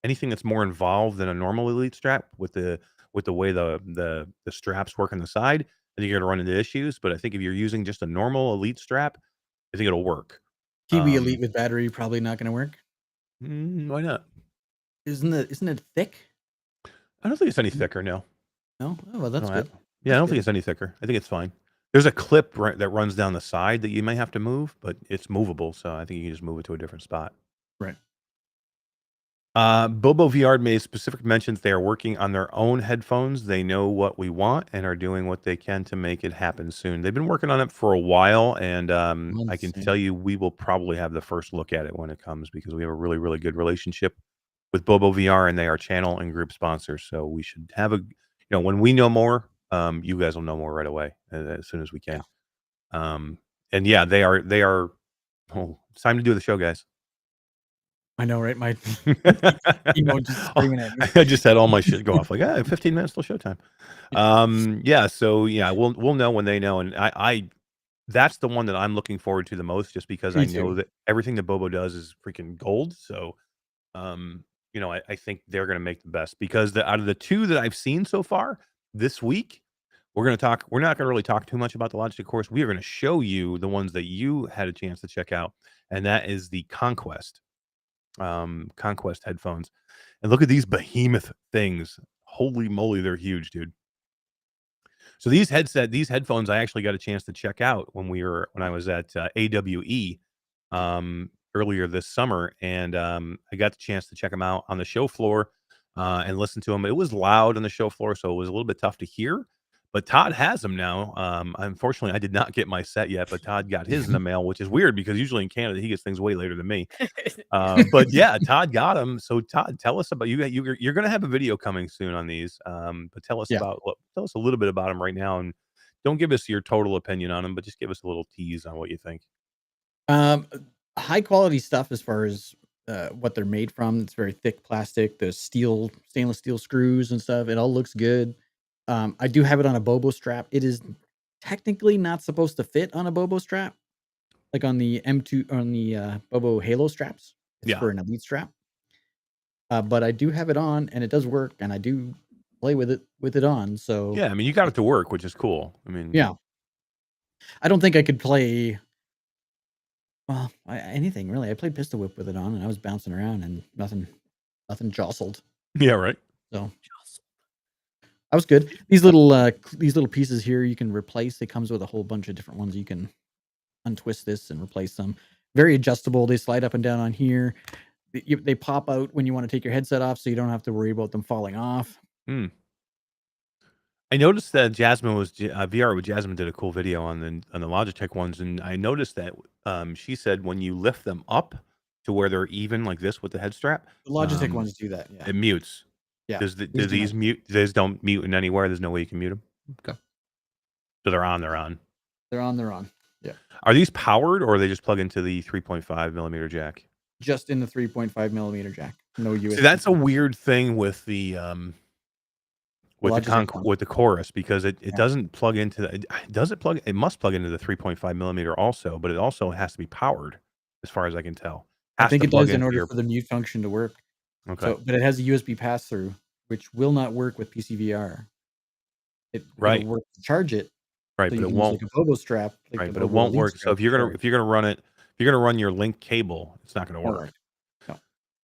anything that's more involved than a normal Elite strap with the way the straps work on the side, I think you're gonna run into issues. But I think if you're using just a normal Elite strap, I think it'll work. Kiwi Elite with battery probably not going to work. Why not? Isn't it thick? I don't think it's any thicker. No. No. Oh well, that's No, good. I don't think it's any thicker. I think it's fine. There's a clip that runs down the side that you may have to move, but it's movable, so I think you can just move it to a different spot. Right. Bobo VR made specific mentions they are working on their own headphones. They know what we want and are doing what they can to make it happen soon. They've been working on it for a while, and I can tell you we will probably have the first look at it when it comes because we have a really, really good relationship with Bobo VR, and they are channel and group sponsors. So we should have when we know more, you guys will know more right away as soon as we can. Yeah. And yeah, they are. Oh, it's time to do the show, guys. I know, right? My emo just screaming at me. I just had all my shit go off like 15 minutes till showtime. Yeah, so yeah, we'll know when they know, and I that's the one that I'm looking forward to the most, just because I know that everything that Bobo does is freaking gold. So, I think they're gonna make the best because out of the two that I've seen so far this week, we're not gonna really talk too much about the Logitech course. We are gonna show you the ones that you had a chance to check out, and that is the Conquest headphones. And look at these behemoth things. Holy moly, they're huge, dude. So these headphones I actually got a chance to check out when I was at AWE earlier this summer, and I got the chance to check them out on the show floor and listen to them. It was loud on the show floor, so it was a little bit tough to hear. But Todd has them now. Unfortunately, I did not get my set yet, but Todd got his in the mail, which is weird because usually in Canada he gets things way later than me. But yeah, Todd got them. So Todd, tell us about you're going to have a video coming soon on these. But tell us a little bit about them right now, and don't give us your total opinion on them, but just give us a little tease on what you think. High quality stuff as far as what they're made from. It's very thick plastic, the stainless steel screws and stuff. It all looks good. I do have it on a Bobo strap. It is technically not supposed to fit on a Bobo strap, like on the M2 on the Bobo Halo straps. It's for an Elite strap. But I do have it on, and it does work, and I do play with it on. So yeah, I mean, you got it to work, which is cool. I mean, yeah, I don't think I could play. Well, anything really. I played Pistol Whip with it on, and I was bouncing around, and nothing jostled. Yeah, right. So that was good. These little pieces here you can replace. It comes with a whole bunch of different ones. You can untwist this and replace them. Very adjustable. They slide up and down on here. They pop out when you want to take your headset off, so you don't have to worry about them falling off. I noticed that Jasmine was VR with Jasmine did a cool video on the Logitech ones, and I noticed that she said when you lift them up to where they're even like this with the head strap, the Logitech ones do that. Yeah, it mutes. Yeah, do these mute? These don't mute in anywhere. There's no way you can mute them. Okay, so they're on. They're on. Yeah. Are these powered, or are they just plug into the 3.5 millimeter jack? Just in the 3.5 millimeter jack. No USB. See, that's a weird thing with the with the Chorus, because it doesn't plug into the. Does it plug? It must plug into the 3.5 millimeter also, but it also has to be powered, as far as I can tell. I think it does in order for the mute function to work. Okay. So, but it has a USB pass through, which will not work with PCVR. It'll work to charge it. Right, so but it won't. Like a Bobo strap. Like right, but it won't work. So if you're gonna run it, if you're gonna run your link cable, it's not gonna work. No.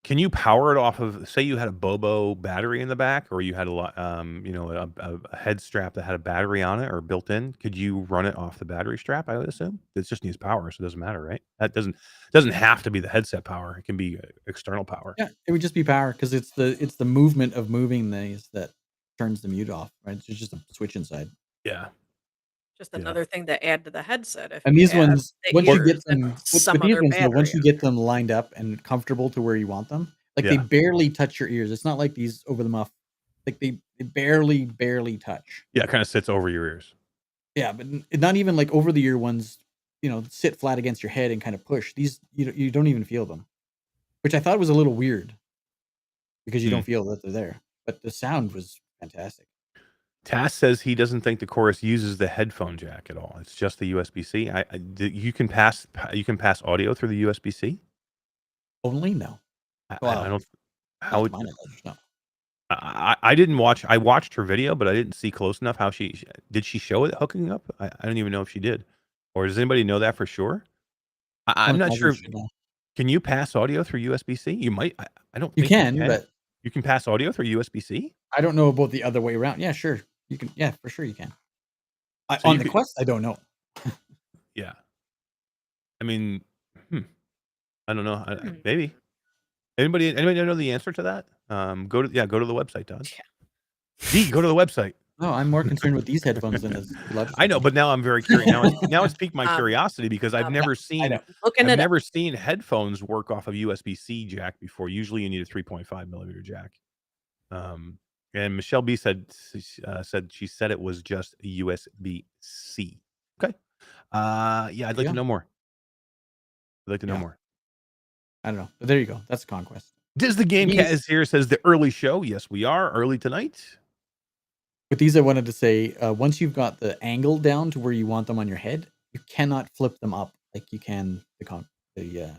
Can you power it off of? Say you had a Bobo battery in the back, or you had a head strap that had a battery on it or built in. Could you run it off the battery strap? I would assume it just needs power, so it doesn't matter, right? That doesn't have to be the headset power. It can be external power. Yeah, it would just be power because it's the movement of moving these that turns the mute off. Right, it's just a switch inside. Yeah. Just another thing to add to the headset. And these ones, once you get them, once you get them lined up and comfortable to where you want them, like they barely touch your ears. It's not like these over the muff. Like they They barely touch. Yeah, it kind of sits over your ears. Yeah, but not even like over the ear ones, sit flat against your head and kind of push. These you don't even feel them, which I thought was a little weird because you don't feel that they're there. But the sound was fantastic. Tass says he doesn't think the Chorus uses the headphone jack at all. It's just the USB-C. You can pass audio through the USB-C. Only no. I don't. How would, no. I didn't watch. I watched her video, but I didn't see close enough. How did she show it hooking up? I don't even know if she did, or does anybody know that for sure? I'm not sure. Can you pass audio through USB-C? You might. I don't. You think can, but you can pass audio through USB-C. I don't know about the other way around. Yeah, sure. You can. Yeah, for sure you can. So on the Quest, I don't know. Yeah. I mean, I don't know. Maybe. Anybody know the answer to that? Go to the website, Todd. Yeah. Go to the website. No, I'm more concerned with these headphones than this Logitech. I know, but now I'm very curious. Now it's piqued my curiosity because I've never seen headphones work off of USB-C jack before. Usually, you need a 3.5 millimeter jack. And Michelle B said she said it was just a USB-C. Okay. Yeah, I'd like to know more. I'd like to know more. I don't know. But there you go. That's Conquest. Does the Game Cat is here? Says the early show. Yes, we are early tonight. With these, I wanted to say, once you've got the angle down to where you want them on your head, you cannot flip them up like you can the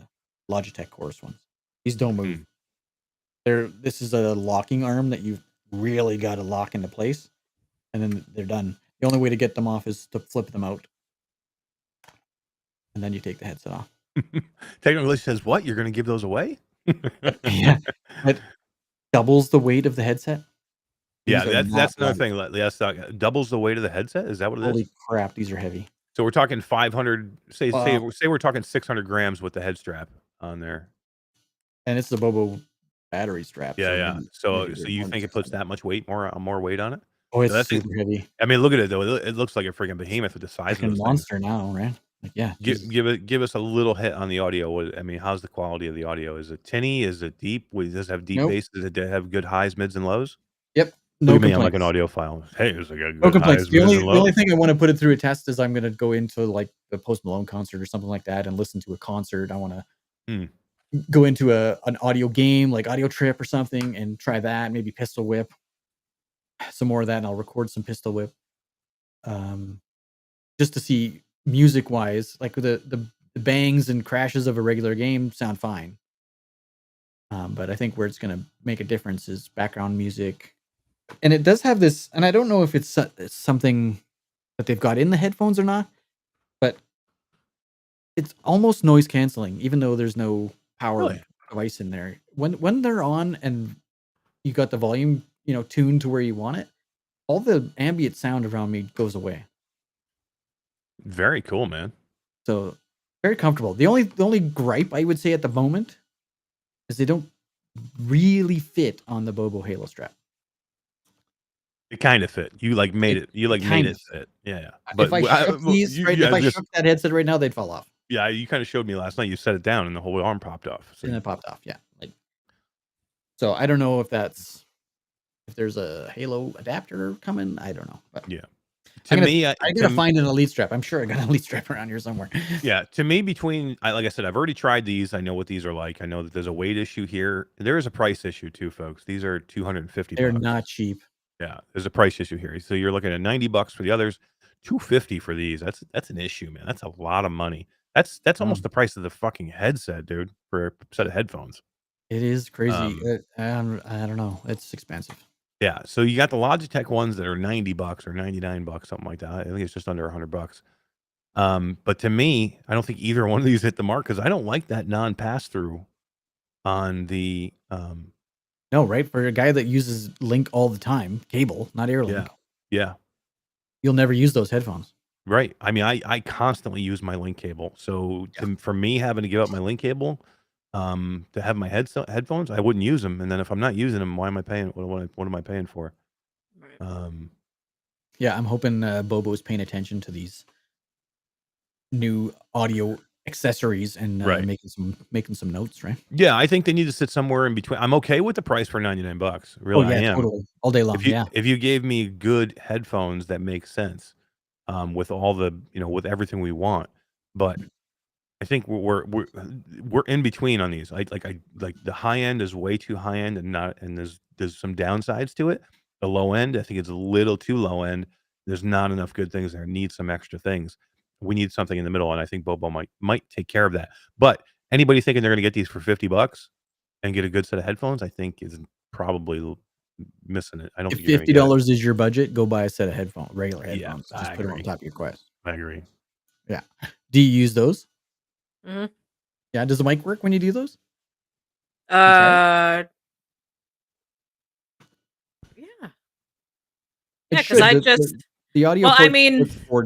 Logitech Chorus ones. These don't move. This is a locking arm that you've really got to lock into place, and then they're done. The only way to get them off is to flip them out, and then you take the headset off. Technically says what? You're going to give those away? Yeah, it doubles the weight of the headset. Yeah, that's another thing. Yes, doubles the weight of the headset. Is that what it is? Holy crap, these are heavy. So we're talking 500. Say we're talking 600 grams with the head strap on there. And it's the Bobo battery strap. Yeah. So you think it puts that much weight, more weight on it? Oh, it's super heavy. I mean, look at it though. It looks like a freaking behemoth with the size of a monster now, right? Like, yeah. Give us a little hit on the audio. I mean, how's the quality of the audio? Is it tinny? Is it deep? Does it have deep bass? Does it have good highs, mids, and lows? Yep. No complaints. I'm like an audiophile. Hey, it's like a good no complaints. Highs, the only thing I want to put it through a test is I'm going to go into like the Post Malone concert or something like that and listen to a concert. I want to go into an audio game like Audio Trip or something and try that. Maybe Pistol Whip. Some more of that, and I'll record some Pistol Whip. Just to see music wise, like the bangs and crashes of a regular game sound fine. But I think where it's going to make a difference is background music. And it does have this, and I don't know if it's something that they've got in the headphones or not, but it's almost noise canceling, even though there's no power device in there. When they're on and you got the volume, tuned to where you want it, all the ambient sound around me goes away. Very cool, man. So very comfortable. The only gripe I would say at the moment is they don't really fit on the Bobo Halo strap. It kind of fit. You made it. You made it fit. Yeah. But if I shook that headset right now, they'd fall off. Yeah, you kind of showed me last night. You set it down and the whole arm popped off. So. And it popped off. Yeah. So I don't know if there's a Halo adapter coming. I don't know. But yeah. I gotta find an Elite strap. I'm sure I got an Elite strap around here somewhere. Yeah. To me, like I said, I've already tried these. I know what these are like. I know that there's a weight issue here. There is a price issue too, folks. These are $250. They're not cheap. Yeah, there's a price issue here. So you're looking at $90 for the others, $250 for these. That's an issue, man. That's a lot of money. That's almost the price of the fucking headset, dude, for a set of headphones. It is crazy. I don't know. It's expensive. Yeah. So you got the Logitech ones that are $90 or $99, something like that. I think it's just under $100. But to me, I don't think either one of these hit the mark because I don't like that non-pass-through on the No, right? For a guy that uses Link all the time, cable, not AirLink. Yeah. You'll never use those headphones. Right. I mean, I constantly use my Link cable. So for me having to give up my Link cable to have my headphones, I wouldn't use them. And then if I'm not using them, why am I paying? What am I paying for? Right. Yeah, I'm hoping Bobo is paying attention to these new audio accessories and Right. making some notes, right? Yeah, I think they need to sit somewhere in between. I'm okay with the price for $99. Oh Really, I yeah, am. totally. All day long. Yeah. If you gave me good headphones that make sense, with all the with everything we want, but I think we're in between on these. I like the high end is way too high end and not and there's some downsides to it. The low end, I think it's a little too low end. There's not enough good things there. Need some extra things. We need something in the middle, and I think Bobo might take care of that. But anybody thinking they're going to get these for $50 and get a good set of headphones, I think is probably missing it. I don't If think you're going to get it. $50 is your budget, go buy a set of regular Yeah, headphones. I Just put them on agree. top of your Quest. I agree. Yeah. Do you use those? Mhm. Yeah. Does the mic work when you do those? Yeah. Yeah, It because should. I just The audio well, I port mean, for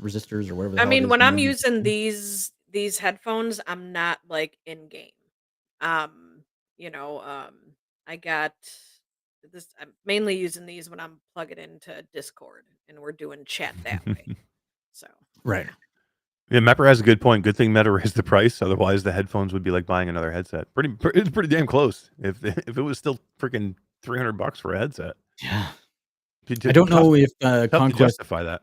resistors or whatever the I hell it mean, is when you I'm need. using these headphones, I'm not like in game. Um, you know, I got this. I'm mainly using these when I'm plugging into Discord and we're doing chat that way. So Right. Yeah, Mepper has a good point. Good thing Meta raised the price. Otherwise, the headphones would be like buying another headset. It's pretty damn close. If it was still freaking $300 for a headset, Yeah. It'd I don't tough, know if tough to Conquest justify that.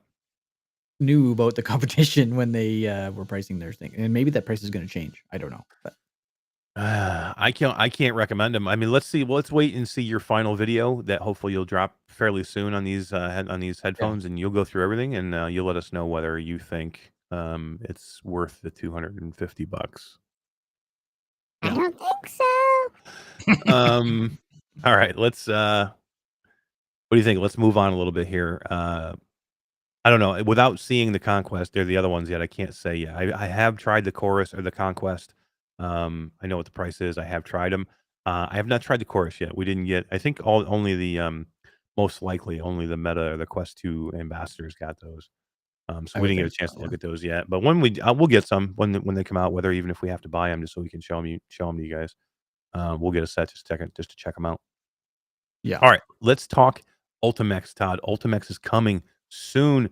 knew about the competition when they were pricing their thing, and maybe that price is going to change. I don't know, but I can't recommend them. I mean, let's see. Well, let's wait and see your final video that hopefully you'll drop fairly soon on these headphones, and you'll go through everything, and you'll let us know whether you think it's worth the $250. I don't think so. All right, let's what do you think? Let's move on a little bit here. I don't know. Without seeing the Conquest or the other ones yet, I can't say yet. I have tried the Chorus or the Conquest. I know what the price is. I have tried them. I have not tried the Chorus yet. We didn't get. I think only the most likely only the Meta or the Quest 2 ambassadors got those. So I we would didn't get a think chance so, to look yeah. at those yet. But when we'll get some when they come out. Whether even if we have to buy them just so we can show them to you guys. We'll get a set just to check them out. Yeah. All right, let's talk Ultimechs, Todd. Ultimechs is coming soon.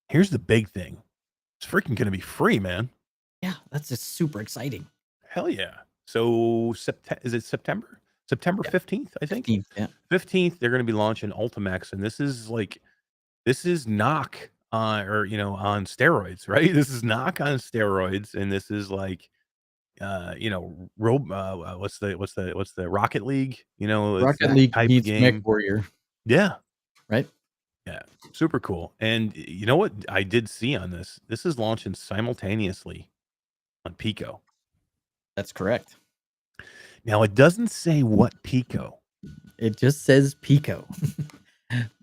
Here's the big thing. It's freaking going to be free, man. Yeah, that's just super exciting. Hell yeah. So is it September? September 15th, I think. 15th, yeah. 15th, they're going to be launching Ultimechs, and this is Nock on steroids, right? This is Nock on steroids, and this is like what's the Rocket League? It's Rocket that League type of meets Mech game. Warrior, Yeah. right? Yeah. Super cool. And you know what I did see on this? This is launching simultaneously on Pico. That's correct. Now it doesn't say what Pico. It just says Pico.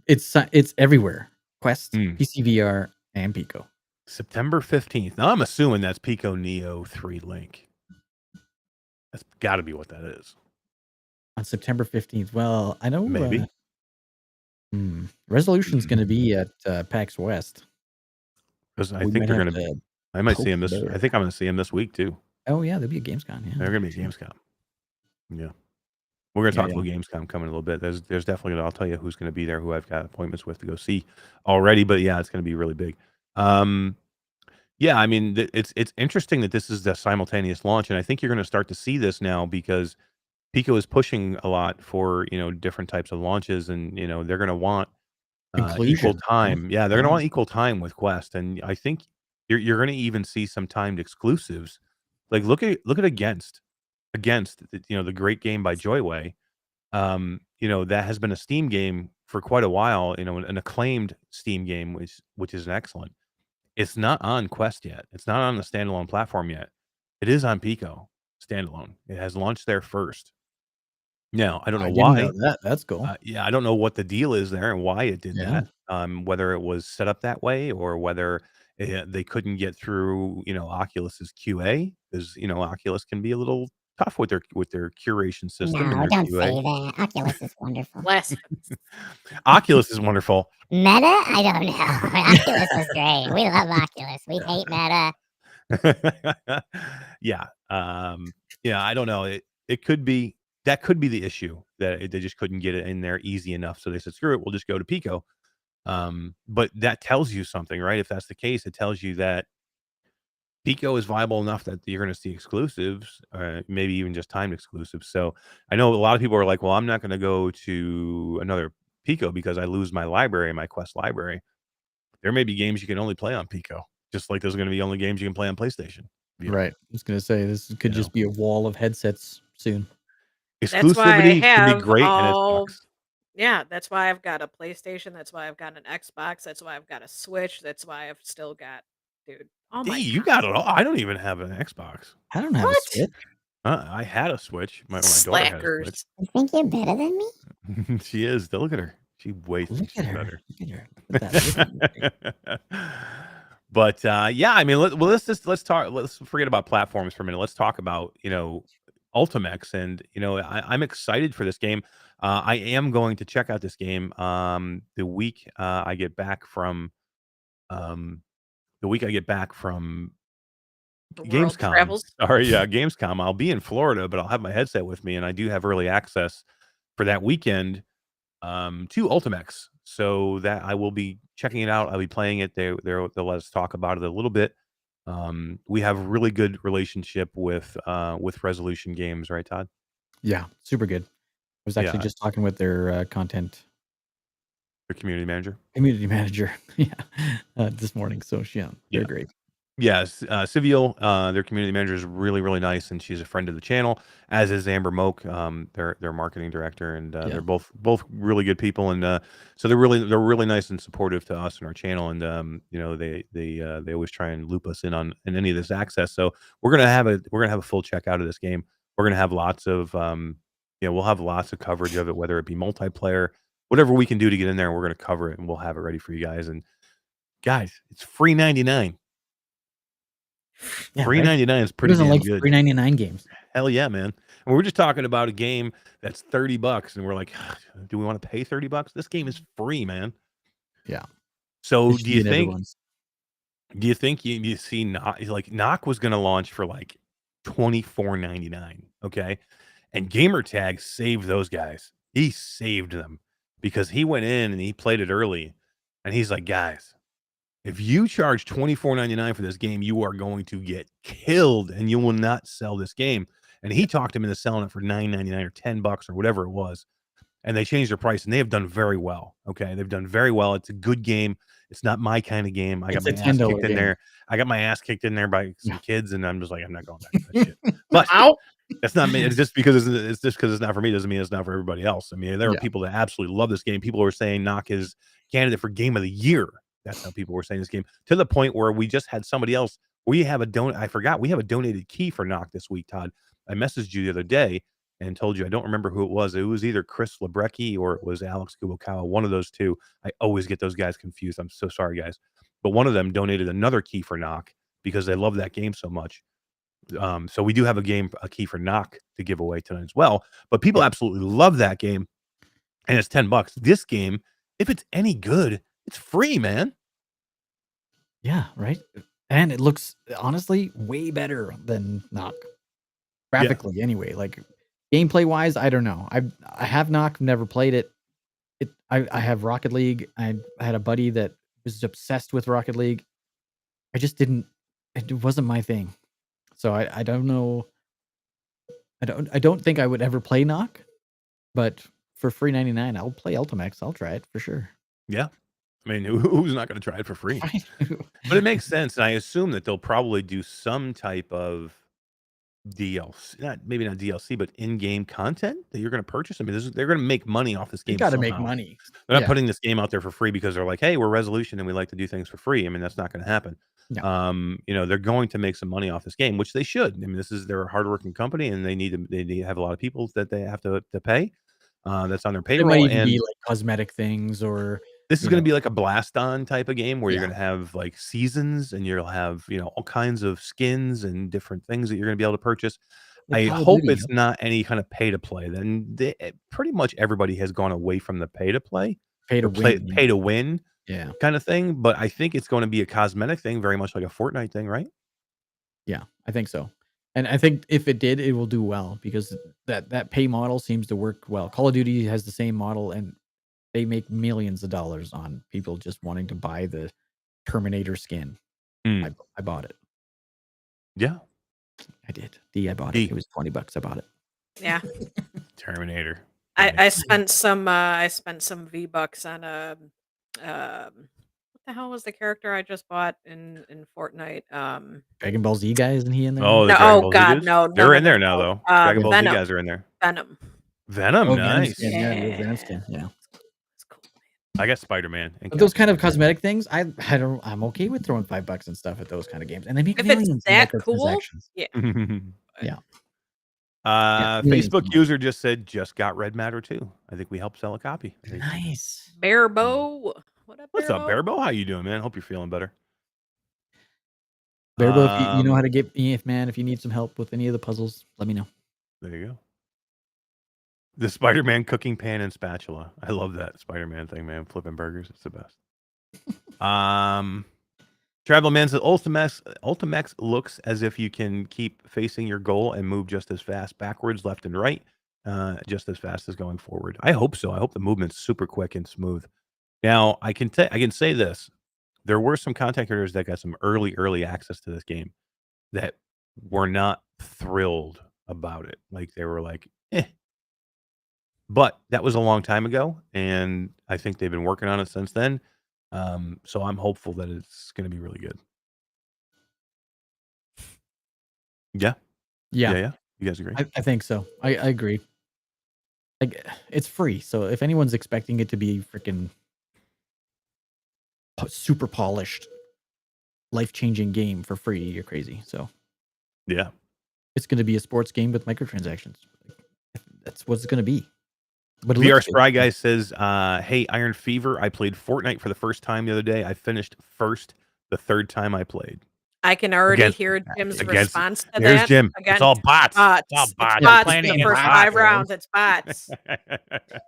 It's everywhere. Quest, PC VR, and Pico. September 15th. Now I'm assuming that's Pico Neo 3 Link. That's got to be what that is. On September 15th. Well, I know Maybe. Resolution's going to be at PAX West. Because I think they're going to. I might see him this. I think I'm going to see him this week too. Oh yeah, there'll be a GamesCom. Yeah, they're going to be a GamesCom. Yeah, we're going to talk about GamesCom coming a little bit. There's definitely. I'll tell you who's going to be there, who I've got appointments with to go see already. But yeah, it's going to be really big. Yeah, I mean, it's interesting that this is the simultaneous launch, and I think you're going to start to see this now because Pico is pushing a lot for different types of launches, and they're going to want equal time. Yeah, they're going to want equal time with Quest, and I think you're going to even see some timed exclusives. Like look at against the great game by Joyway. That has been a Steam game for quite a while. An acclaimed Steam game, which is excellent. It's not on Quest yet. It's not on the standalone platform yet. It is on Pico standalone. It has launched there first. Now, I don't know why. Didn't know that. That's cool. Yeah, I don't know what the deal is there and why it did that. Whether it was set up that way or whether they couldn't get through, Oculus's QA, because Oculus can be a little tough with their curation system. No, and don't QA. say that. Oculus is wonderful. Oculus is wonderful. Meta? I don't know. Oculus is great. We love Oculus. We hate Meta. Yeah. Yeah, I don't know. It could be that could be the issue that they just couldn't get it in there easy enough. So they said, screw it, we'll just go to Pico. But that tells you something, right? If that's the case, it tells you that Pico is viable enough that you're going to see exclusives, maybe even just timed exclusives. So I know a lot of people are like, well, I'm not going to go to another Pico because I lose my library, my Quest library. There may be games you can only play on Pico, just like there's going to be only games you can play on PlayStation. Right. I was gonna say this could just be a wall of headsets soon. That's why I Exclusivity can be have great, and it all. sucks. Yeah, that's why I've got a PlayStation. That's why I've got an Xbox. That's why I've got a Switch. That's why I've still got, dude. Oh D, my you god. got it all. I don't even have an Xbox. I don't have a What? Switch. I had a Switch. My daughter had a Slackers. You think you're better than me? Switch. She is. Look at her. She way Look thinks at she's her. better. Look at her. Look at that. Look at her. But yeah, I mean, let's talk. Let's forget about platforms for a minute. Let's talk about Ultimechs, and I'm excited for this game. I am going to check out this game the week I get back from the week I get back from The world GamesCom. travels. Sorry, yeah, Gamescom. I'll be in Florida, but I'll have my headset with me, and I do have early access for that weekend to Ultimechs. So that I will be checking it out. I'll be playing it. They'll let us talk about it a little bit. We have a really good relationship with Resolution Games, right, Todd? Yeah, super good. I was actually Yeah, just talking with their content their community manager. manager, this morning. So yeah, they're Yeah. great. Yes, Civil, their community manager is really, really nice, and she's a friend of the channel, as is Amber Moak, their marketing director, and Yeah. they're both really good people, and so they're really nice and supportive to us and our channel, and they always try and loop us in on any of this access. So we're gonna have a full checkout of this game. We're gonna have lots of we'll have lots of coverage of it, whether it be multiplayer, whatever we can do to get in there, we're gonna cover it, and we'll have it ready for you guys. And guys, it's free 99. Yeah, Free right? 99 is Who pretty doesn't damn like good. $3.99 games? Hell yeah, man. And we're just talking about a game that's $30 and we're like, do we want to pay $30? This game is free, man. Yeah. So It should be in everyone's. do you think you see Nock was going to launch for like $24.99, okay? And Gamertag saved those guys. He saved them because he went in and he played it early and he's like, guys, if you charge $24.99 for this game, you are going to get killed and you will not sell this game. And he talked him into selling it for $9.99 or $10 or whatever it was. And they changed their price and they have done very well. Okay. They've done very well. It's a good game. It's not my kind of game. I got It's my a ass $10 kicked in game. there. I got my ass kicked in there by some Yeah. kids, and I'm just like, I'm not going back to that shit. But Ow. that's not me. It's just because it's not for me doesn't mean it's not for everybody else. I mean, there are Yeah. people that absolutely love this game. People were saying Nock is candidate for game of the year. That's how people were saying this game, to the point where we just had somebody else. We have a I forgot. We have a donated key for Nock this week, Todd. I messaged you the other day and told you I don't remember who it was. It was either Chris Lebrecki or it was Alex Kubokawa. One of those two. I always get those guys confused. I'm so sorry, guys. But one of them donated another key for Nock because they love that game so much. So we do have a key for Nock to give away tonight as well. But people absolutely love that game, and it's $10. This game, if it's any good, it's free, man. Yeah, right. And it looks honestly way better than Nock. Graphically, anyway. Like gameplay wise, I don't know. I have Nock, never played it. I have Rocket League. I had a buddy that was obsessed with Rocket League. I just didn't. It wasn't my thing. So I don't know. I don't think I would ever play Nock, but for free 99, I'll play Ultimechs. I'll try it for sure. Yeah. I mean, who's not going to try it for free? But it makes sense. And I assume that they'll probably do some type of DLC, maybe not DLC, but in-game content that you're going to purchase. I mean, they're going to make money off this You game. got to make somehow. money. They're not Yeah. putting this game out there for free because they're like, hey, we're Resolution and we like to do things for free. I mean, that's not going to happen. No. They're going to make some money off this game, which they should. I mean, they're a hardworking company and they need to have a lot of people that they have to pay. That's on their It payroll. might even And be like cosmetic things or this is going to be like a blast on type of game where you're Yeah. going to have like seasons and you'll have, all kinds of skins and different things that you're going to be able to purchase. like I Call of hope Duty, it's not any kind of pay to play. Then pretty much everybody has gone away from the pay to play, pay to or win. pay to win Yeah. kind of thing. But I think it's going to be a cosmetic thing, very much like a Fortnite thing, right? Yeah, I think so. And I think if it did, it will do well because that pay model seems to work well. Call of Duty has the same model, and they make millions of dollars on people just wanting to buy the Terminator skin. Mm. I bought it. Yeah, I did. I bought D. it. It was $20. I bought it. Yeah. Terminator. I spent some V-Bucks on what the hell was the character I just bought in Fortnite? Dragon Ball Z guy, isn't he in there? Oh, the No, Dragon oh Ball Z God, dudes? no, They're no, in no, there now, no. though. Dragon Ball Z Venom. guys are in there. Venom. Venom, Oh, nice. Venom skin. Yeah, the Venom skin. Yeah. It's cool. I got Spider-Man. And But those kind of Captain cosmetic things, I'm okay with throwing $5 and stuff at those kind of games, and they make If millions it's in that cool, microtransactions. yeah. America. Yeah. Facebook Millions of money. user just said, just got Red Matter too. I think we helped sell a copy. Nice. Bearbo. What up, What's up, Bearbo? How you doing, man? Hope you're feeling better. Bearbo, if you know how to get me, if you need some help with any of the puzzles, let me know. There you go. The Spider-Man cooking pan and spatula. I love that Spider-Man thing, man. Flipping burgers. It's the best. Travel Man says Ultimechs looks as if you can keep facing your goal and move just as fast backwards, left and right, just as fast as going forward. I hope so. I hope the movement's super quick and smooth. Now, I can say this. There were some content creators that got some early access to this game that were not thrilled about it. Like they were like, eh. But that was a long time ago, and I think they've been working on it since then. So I'm hopeful that it's going to be really good. Yeah. You guys agree? I think so. I agree. Like, it's free, so if anyone's expecting it to be freaking super polished, life-changing game for free, you're crazy. So yeah, it's going to be a sports game with microtransactions. That's what it's going to be. But VR Spry Guy says, hey, Iron Fever, I played Fortnite for the first time the other day. I finished first the third time I played. I can already hear Jim's response to there's that. Jim. It's all bots. Bots. It's all bots. It's bots Playing in the against first bots, 5 man. rounds. It's bots.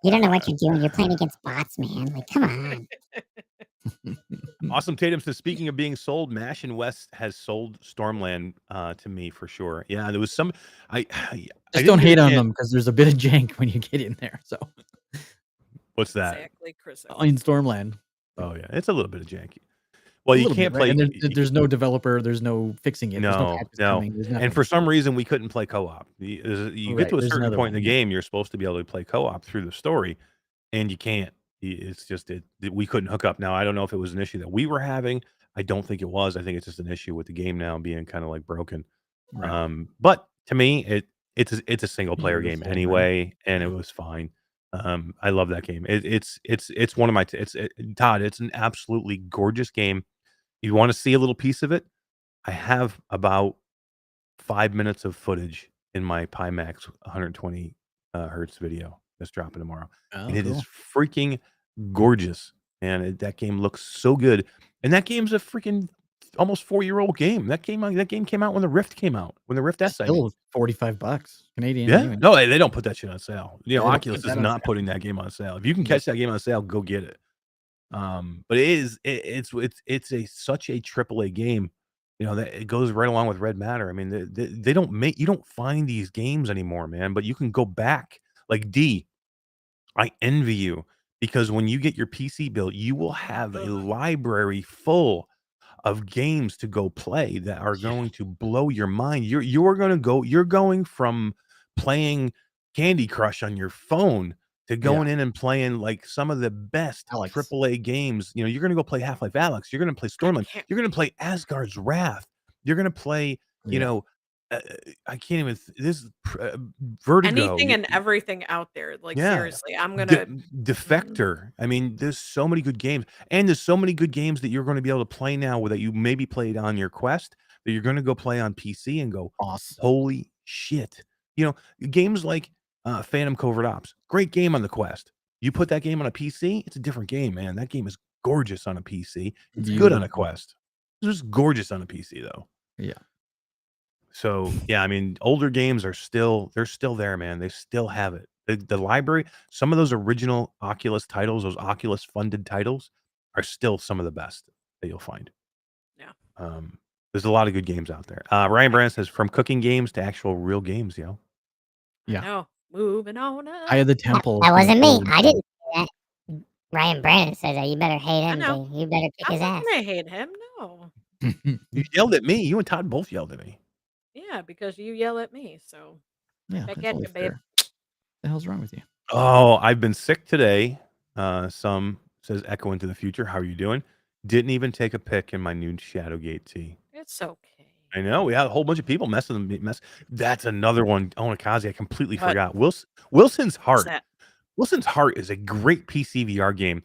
You don't know what you're doing. You're playing against bots, man. Like, come on. Awesome Tatum says, speaking of being sold, Mash and West has sold Stormland to me for sure. Yeah, there was some. I just don't hate on them because there's a bit of jank when you get in there. So what's that? Exactly, Chris. In Stormland. Oh yeah, it's a little bit of janky. Well, you can't play. And there's no developer. There's no fixing it. No. And for some reason, we couldn't play co-op. You get to a certain point in the game, you're supposed to be able to play co-op through the story, and you can't. It's just we couldn't hook up. Now, I don't know if it was an issue that we were having. I don't think it was. I think it's just an issue with the game now being kind of like broken. Right. But to me, it's a single player game anyway, and it was fine. I love that game. It's one of my Todd. It's an absolutely gorgeous game. You want to see a little piece of it? I have about 5 minutes of footage in my Pimax 120 hertz video that's dropping tomorrow, and it is freaking gorgeous. And that game looks so good. And that game's a freaking almost 4-year-old game. That game came out when the Rift came out. When the Rift S, still $45 Canadian. Yeah, anyway. no, they don't put that shit on sale. You know, They don't Oculus put that is on not sale. putting that game on sale. If you can catch that game on sale, go get it. But it's such a AAA game. You know, that it goes right along with Red Matter. I mean, they don't make, you don't find these games anymore, man. But you can go back. Like D, I envy you, because when you get your PC built, you will have a library full of games to go play that are going to blow your mind. You're going from playing Candy Crush on your phone to going in and playing like some of the best AAA games. You know, you're going to go play Half-Life Alyx. You're going to play Stormland. You're going to play Asgard's Wrath. You're going to play, you know, I can't even. This Vertigo. Anything and everything out there. Like seriously, I'm gonna Defector. I mean, there's so many good games, and there's so many good games that you're going to be able to play now that you maybe played on your Quest that you're going to go play on PC and go, awesome. Holy shit! You know, games like Phantom Covert Ops, great game on the Quest. You put that game on a PC, it's a different game, man. That game is gorgeous on a PC. It's good on a Quest. It's just gorgeous on a PC, though. Yeah. So yeah, I mean, older games they're still there, man. They still have it. The library, some of those original Oculus titles, those Oculus funded titles, are still some of the best that you'll find. Yeah. There's a lot of good games out there. Ryan Brand says, from cooking games to actual real games, yo. Yeah. No, moving on up. Eye of the Temple. That wasn't me. I didn't say that. Ryan Brandon says that you better hate I him, know. Dave. You better kick I'm his not ass. gonna hate him. No. You yelled at me. You and Todd both yelled at me. Yeah, because you yell at me. So Yeah, back that's at only you, babe. fair. The hell's wrong with you? Oh, I've been sick today. Some says Echo into the future. How are you doing? Didn't even take a pic in my new Shadowgate tee. It's okay. I know we had a whole bunch of people messing. That's another one. Onikaze, I completely What? forgot. Wilson's What's Heart. that? Wilson's Heart is a great PC VR game.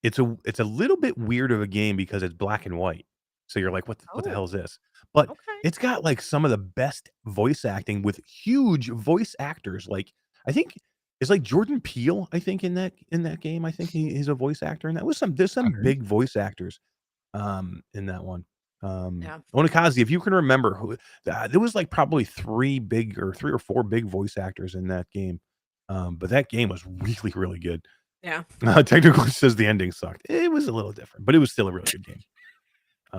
It's a little bit weird of a game because it's black and white. So you're like, what the hell Oh, is this? But okay. it's got like some of the best voice acting with huge voice actors. Like I think it's like Jordan Peele. I think in that game, I think he's a voice actor, and there's some Alright. big voice actors in that one. Yeah. Onikaze, if you can remember, there was like probably 3 or 4 big voice actors in that game. But that game was really, really good. Yeah. Technical says the ending sucked. It was a little different, but it was still a really good game.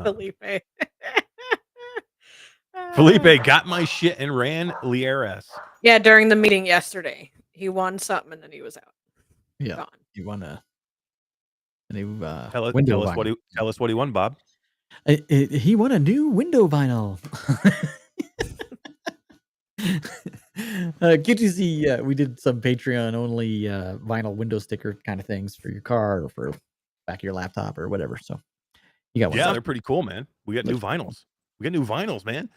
Felipe. Felipe got my shit and ran Lieres. Yeah, during the meeting yesterday. He won something and then he was out. Yeah. Gone. You want a new Tell us vinyl. what he won, Bob. He won a new window vinyl. Q2C, we did some Patreon only vinyl window sticker kind of things for your car or for back of your laptop or whatever. So you got one. Yeah, they're pretty cool, man. We got new vinyls. We got new vinyls, man.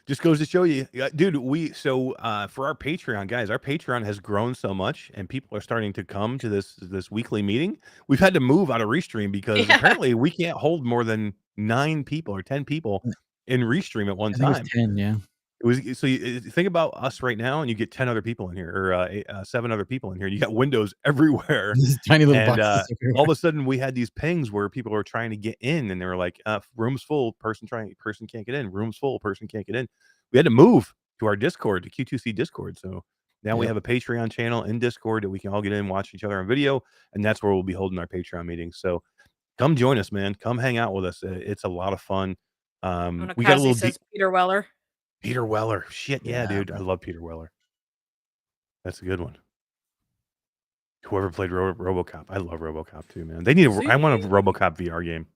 Just goes to show you, dude. For our Patreon guys, our Patreon has grown so much, and people are starting to come to this weekly meeting. We've had to move out of Restream because apparently we can't hold more than 9 people or 10 people in Restream at one I think time. it was 10, yeah. It was so. You think about us right now, and you get 10 other people in here, or 7 other people in here. You got windows everywhere. These tiny little And boxes everywhere. all of a sudden, we had these pings where people were trying to get in, and they were like, "Room's full, person can't get in. Room's full, person can't get in." We had to move to our Discord, to Q2C Discord. So now we have a Patreon channel in Discord that we can all get in, watch each other on video, and that's where we'll be holding our Patreon meetings. So come join us, man. Come hang out with us. It's a lot of fun. We got a little says Peter Weller. Peter Weller. Shit, yeah, Yeah. dude. I love Peter Weller. That's a good one. Whoever played RoboCop. I love RoboCop too, man. They need I want a RoboCop VR game.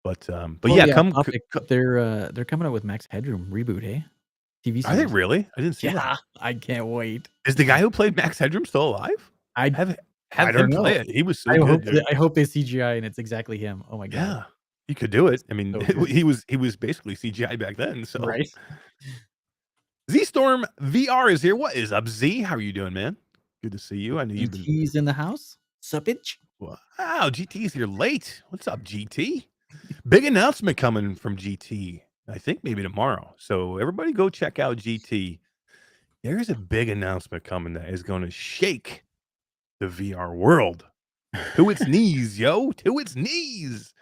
But come. They're coming up with Max Headroom reboot, hey? TV series. Are they really? I didn't see Yeah, that. I can't wait. Is the guy who played Max Headroom still alive? I have don't him know. play it. He was so good. I hope they CGI and it's exactly him. Oh my god. Yeah, he could do it. I mean, So he was basically CGI back then. So right. Z-Storm VR is here. What is up, Z? How are you doing, man? Good to see you. I know you've been. GT's in the house. Sup, bitch? Wow, GT's here late. What's up, GT? Big announcement coming from GT. I think maybe tomorrow. So everybody go check out GT. There's a big announcement coming that is going to shake the VR world to its knees, yo, to its knees.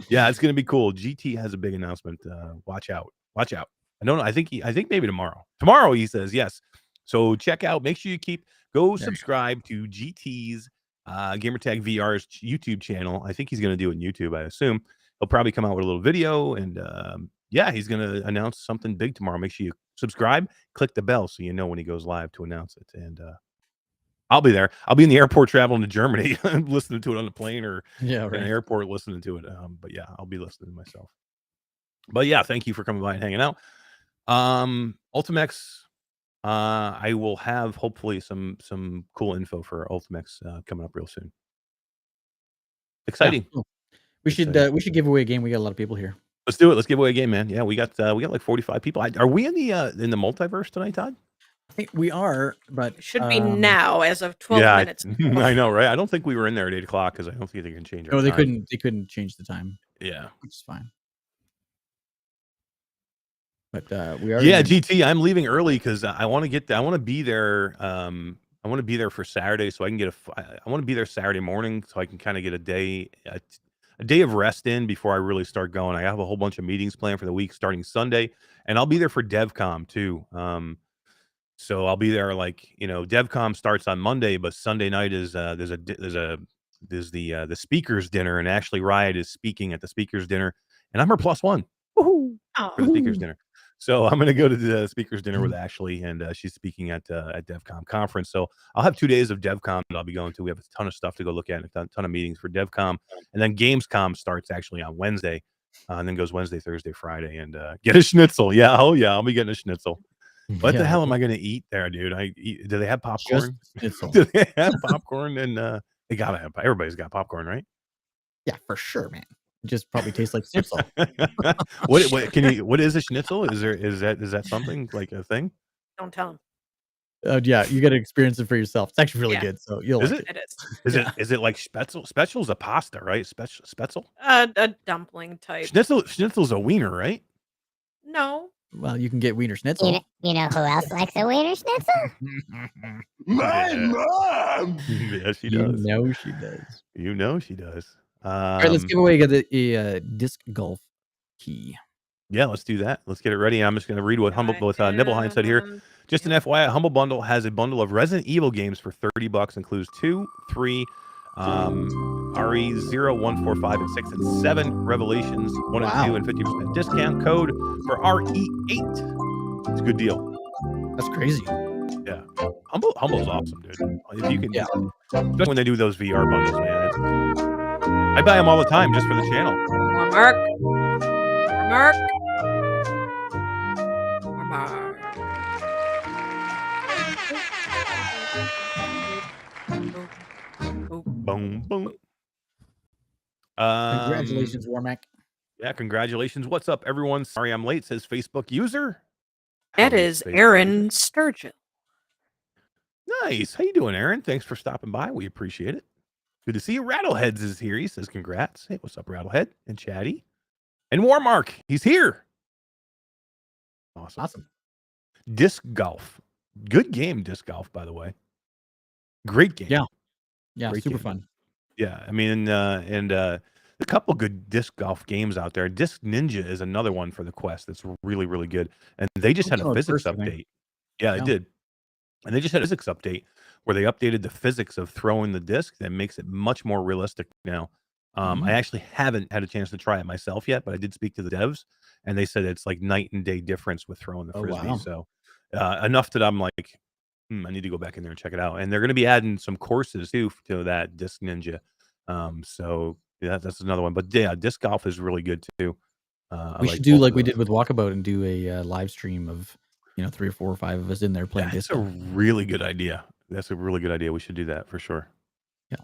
Yeah, it's going to be cool. GT has a big announcement. Watch out. Watch out. I don't know. I think maybe tomorrow. Tomorrow, he says, yes. So check out. Make sure you subscribe to GT's Gamertag VR's YouTube channel. I think he's going to do it on YouTube, I assume. He'll probably come out with a little video, and he's going to announce something big tomorrow. Make sure you subscribe, click the bell so you know when he goes live to announce it. And I'll be there. I'll be in the airport traveling to Germany, listening to it on the plane or in an airport listening to it. But yeah, I'll be listening myself. But yeah, thank you for coming by and hanging out. Ultimechs. I will have hopefully some cool info for Ultimechs coming up real soon. Exciting. Yeah, cool. We should give away a game. We got a lot of people here. Let's do it. Let's give away a game, man. Yeah, we got like 45 people. Are we in the multiverse tonight, Todd? I think we are, but it should be now as of 12 minutes. I know, right? I don't think we were in there at 8 o'clock because I don't think they can change our they time. They couldn't change the time. Yeah, which is fine. But we are. Yeah, GT. I'm leaving early because I want to be there. I want to be there for Saturday, so I can get I want to be there Saturday morning, so I can kind of get a day of rest in before I really start going. I have a whole bunch of meetings planned for the week starting Sunday, and I'll be there for DevCom too. So I'll be there DevCom starts on Monday, but Sunday night is there's the speakers dinner, and Ashley Riot is speaking at the speakers dinner, and I'm her +1. Woohoo! For the speakers dinner. So I'm gonna go to the speakers dinner with Ashley, and she's speaking at DevCom conference. So I'll have 2 days of DevCom that I'll be going to. We have a ton of stuff to go look at, a ton of meetings for DevCom, and then GamesCom starts actually on Wednesday, and then goes Wednesday, Thursday, Friday, and get a schnitzel. Yeah, oh yeah, I'll be getting a schnitzel. What the hell am I gonna eat there, dude? Do they have popcorn? Schnitzel. Do they have popcorn? And they gotta have. Everybody's got popcorn, right? Yeah, for sure, man. It just probably tastes like schnitzel. What is a schnitzel? Is that something like a thing? Don't tell him. Yeah, you got to experience it for yourself. It's actually really Yeah. good. So you'll Is like it? It is. Is it like spetzel? Spetzel's a pasta, right? Spetzel? A dumpling type. Schnitzel's a wiener, right? No. Well, you can get wiener schnitzel. You know who else likes a wiener schnitzel? My mom. Yeah, she You does. know she does. You know she does. All right, let's give away a disc golf key. Yeah, let's do that. Let's get it ready. I'm just going to read what Nibelheim said here. Just an FYI, Humble Bundle has a bundle of Resident Evil games for $30. Includes 2, 3, RE0, 1, 4, 5, and 6, and 7 Revelations 1 and 2, and 50% discount code for RE8. It's a good deal. That's crazy. Yeah, Humble's awesome, dude. If you can, especially when they do those VR bundles, man. I buy them all the time just for the channel. More Mark. More Mark. More Mark. Boom, boom. Congratulations, Warmack. Yeah, congratulations. What's up, everyone? Sorry I'm late, says Facebook user. That is Aaron Sturgill. Nice. How you doing, Aaron? Thanks for stopping by. We appreciate it. Good to see you. Rattleheads is here. He says congrats. Hey, what's up, Rattlehead? And Chatty. And Warmark. He's here. Awesome. Disc golf. Good game, disc golf, by the way. Great game. Yeah, Great super game. fun. Yeah, I mean, a couple good disc golf games out there. Disc Ninja is another one for the Quest that's really, really good. And they just had a physics update. Yeah, they did. And they just had a physics update where they updated the physics of throwing the disc that makes it much more realistic now. I actually haven't had a chance to try it myself yet, but I did speak to the devs, and they said it's like night and day difference with throwing the frisbee. Wow. So enough that I'm like, I need to go back in there and check it out. And they're going to be adding some courses too to that Disc Ninja. So yeah, that's another one. But yeah, disc golf is really good too. We should do like we did with Walkabout and do a live stream of 3 or 4 or 5 of us in there playing disc golf. That's a really good idea. That's a really good idea. We should do that for sure. Yeah.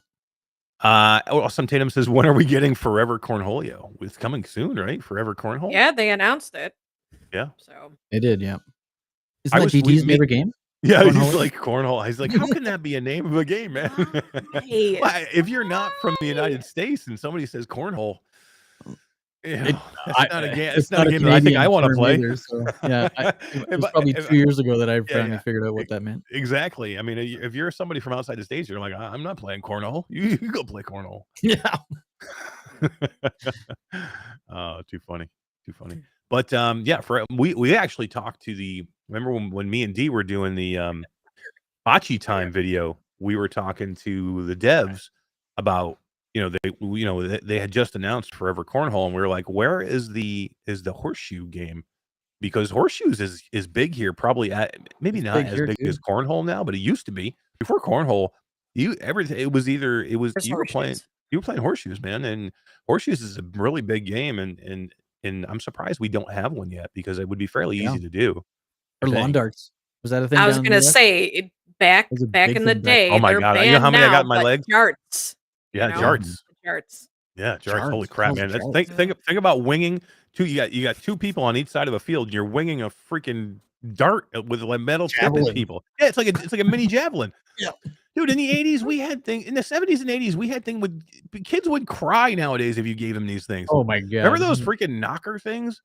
Awesome Tatum says, when are we getting Forever Cornholio? It's coming soon, right? Forever Cornhole? Yeah, they announced it. Yeah. So they did, yeah. Isn't that GT's favorite game? Yeah, he's like cornhole. He's like, how can that be a name of a game, man? Hey. Well, if you're not from the United States and somebody says cornhole, that's not a game. It's not a game that I think I want to play. Either, so, yeah, it was probably 2 years ago that I finally figured out what that meant. Exactly. I mean, if you're somebody from outside the States, you're like, I'm not playing cornhole. You go play cornhole. Yeah. Oh, too funny. But yeah, we actually talked to remember when me and Dee were doing the bocce time video, we were talking to the devs about they had just announced Forever Cornhole, and we were like, where is the horseshoe game? Because horseshoes is big here, probably maybe not as big as cornhole now, but it used to be. Before cornhole, you were playing horseshoes, man, and horseshoes is a really big game, and I'm surprised we don't have one yet, because it would be fairly easy to do. Or lawn darts. Was that a thing? I was gonna say back in the day. Oh my god! You know how many I got in my legs? Jarts. Yeah, jarts. Yeah, jarts. Holy crap, man! Think about winging two. You got 2 people on each side of a field. And you're winging a freaking dart with a metal tip in people. Yeah, it's like a mini javelin. Yeah. Dude, in the 80s, we had things. In the 70s and 80s, we had things kids would cry nowadays if you gave them these things. Oh my god! Remember those freaking knocker things?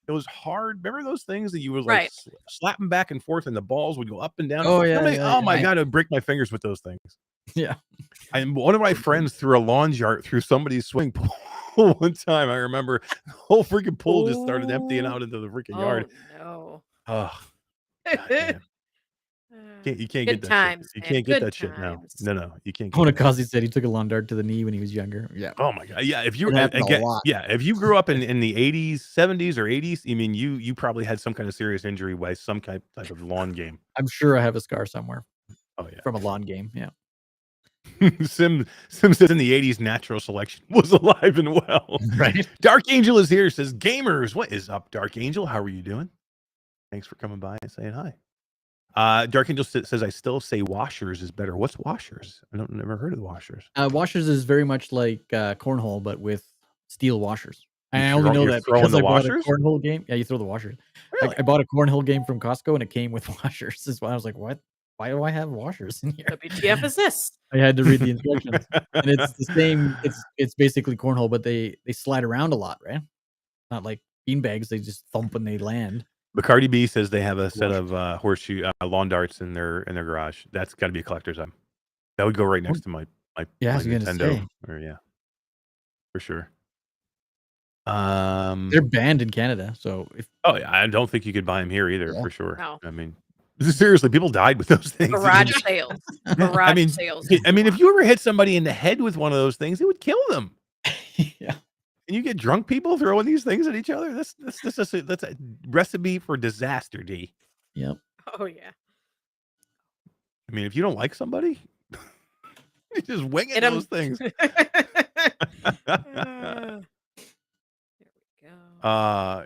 It was hard. Remember those things that you would like slap them back and forth, and the balls would go up and down. Oh yeah. Oh my god! I'd break my fingers with those things. Yeah. And one of my friends threw a lawn dart through somebody's swimming pool one time. I remember the whole freaking pool just started emptying out into the freaking yard. No. Oh. God, You can't Good get that times, shit. You man. can't get Good that shit now. times. No, you can't get that. Onakazi said he took a lawn dart to the knee when he was younger. Yeah. Oh my god. Yeah, if you It happened a again, lot. yeah, if you grew up in the 80s, 70s, or 80s, I mean, you probably had some kind of serious injury by some type of lawn game. I'm sure I have a scar somewhere Oh yeah. from a lawn game. Yeah. Sim says in the 80s natural selection was alive and well. Right. Dark Angel is here, says gamers. What is up, Dark Angel? How are you doing? Thanks for coming by and saying hi. Dark Angel says I still say washers is better. What's washers? I don't never heard of the washers. Washers is very much like cornhole, but with steel washers. You I only know you're that throwing because the I bought a washers? cornhole game. Yeah, you throw the washers. Really? I bought a cornhole game from Costco and it came with washers. Is why I was like, what? Why do I have washers in here? WTF is this? I had to read the instructions. And it's the same. It's basically cornhole, but they slide around a lot, right? Not like beanbags. They just thump when they land. Bacardi B says they have a set of horseshoe lawn darts in their garage. That's got to be a collector's item. That would go right next to my Yeah, I my was gonna Nintendo. say. Or yeah, for sure. They're banned in Canada, so if Oh yeah, I don't think you could buy them here either, Yeah. for sure. No. I mean, seriously, people died with those things. Garage sales. Garage I mean, sales. I mean, if you ever hit somebody in the head with one of those things, it would kill them. yeah. And you get drunk people throwing these things at each other. That's a recipe for disaster, D. Yep. Oh yeah. I mean, if you don't like somebody, you just wing it Hit 'em. those things. There we go.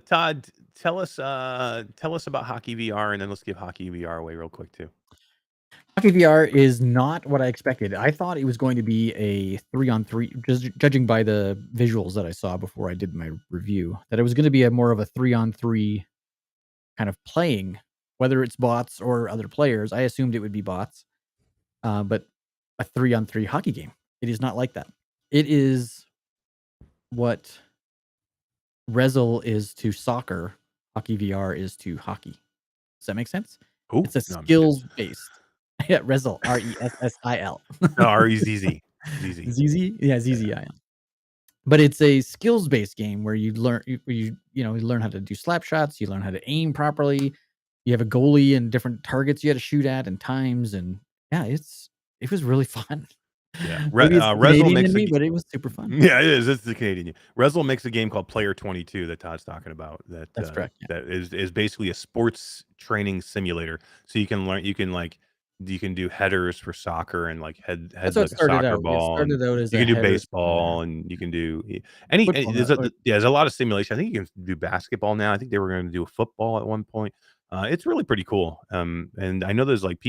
Todd, tell us about Hockey VR, and then let's give Hockey VR away real quick too. Hockey VR is not what I expected. I thought it was going to be a 3-on-3, just judging by the visuals that I saw before I did my review, that it was going to be a more of a 3-on-3 kind of playing, whether it's bots or other players. I assumed it would be bots, but a 3-on-3 hockey game. It is not like that. It is what Rezel is to soccer, Hockey VR is to hockey. Does that make sense? Ooh, It's a no, I'm skills based. Yeah, Rezel, RESSIL. No, REZZ. ZZ. ZZ, yeah, ZZIL. But it's a skills based game where you learn, you learn how to do slap shots, you learn how to aim properly. You have a goalie and different targets you had to shoot at and times, and yeah, it was really fun. Yeah, Maybe it's the Rezel Canadian makes in a me, g- but it was super fun. Yeah, it is. It's the Canadian. Rezel makes a game called Player 22 that Todd's talking about. That's correct. Yeah. That is basically a sports training simulator. So you can learn. You can do headers for soccer and like head That's like what a started soccer out. It ball. And started out as you a can do header baseball and you can do any. Football, There's a lot of simulation. I think you can do basketball now. I think they were going to do a football at one point. It's really pretty cool. And I know there's like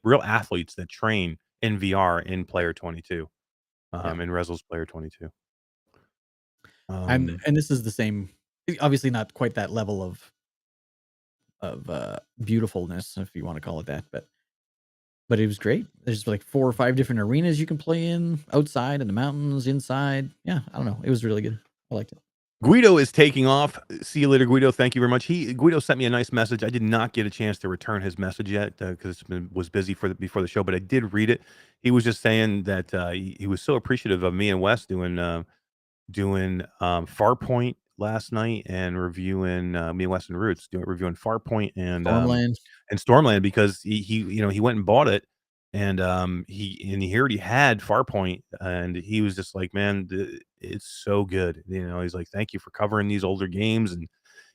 real athletes that train in VR in Player 22. In Rezel's Player 22. and this is the same, obviously not quite that level of beautifulness, if you want to call it that, but it was great. There's like 4 or 5 different arenas you can play in, outside in the mountains, inside. Yeah, I don't know. It was really good. I liked it. Guido is taking off. See you later, Guido. Thank you very much. Guido sent me a nice message. I did not get a chance to return his message yet because was busy before the show, but I did read it. He was just saying that he was so appreciative of me and Wes doing Farpoint last night and reviewing me and Wes and Roots reviewing Farpoint and Stormland because he went and bought it and he already had Farpoint and he was just like, man, it's so good. He's like, thank you for covering these older games. And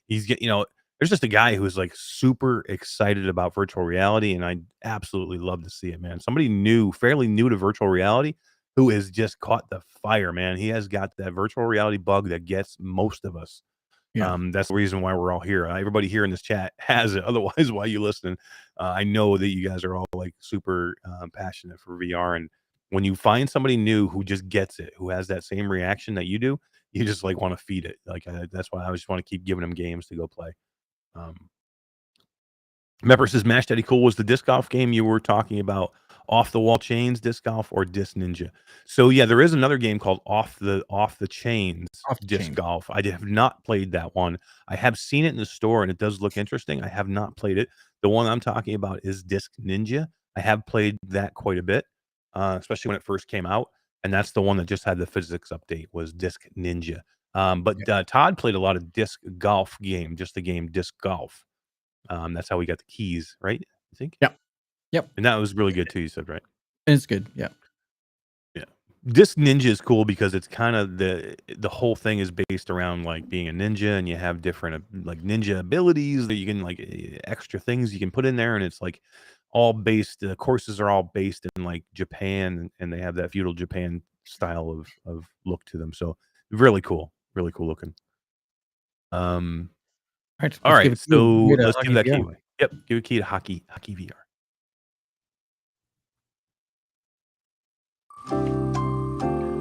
he's there's just a guy who's like super excited about virtual reality, and I absolutely love to see it, man. Somebody fairly new to virtual reality, who has just caught the fire, man. He has got that virtual reality bug that gets most of us. Yeah. That's the reason why we're all here. Everybody here in this chat has it. Otherwise, why are you listening? I know that you guys are all like super passionate for VR, and when you find somebody new who just gets it, who has that same reaction that you do, you just like want to feed it. Like that's why I just want to keep giving them games to go play. Mepper says Mash Daddy Cool was the disc golf game you were talking about. Off the wall chains disc golf or disc ninja. So yeah, there is another game called off the chains disc golf. I have not played that one. I have seen it in the store and it does look interesting. I have not played it. The one I'm talking about is disc ninja. I have played that quite a bit, especially when it first came out, and that's the one that just had the physics update, was disc ninja. But Todd played a lot of disc golf game, just the game disc golf. That's how we got the keys, right? I think. Yep. And that was really good too. You said right. It's good. Yeah. Disc Ninja is cool because it's kind of the whole thing is based around like being a ninja, and you have different like ninja abilities that you can like extra things you can put in there, and it's like all based. The courses are all based in like Japan, and they have that feudal Japan style of look to them. So really cool looking. All right, so let's give that key away. Yep, give a key to Hockey VR.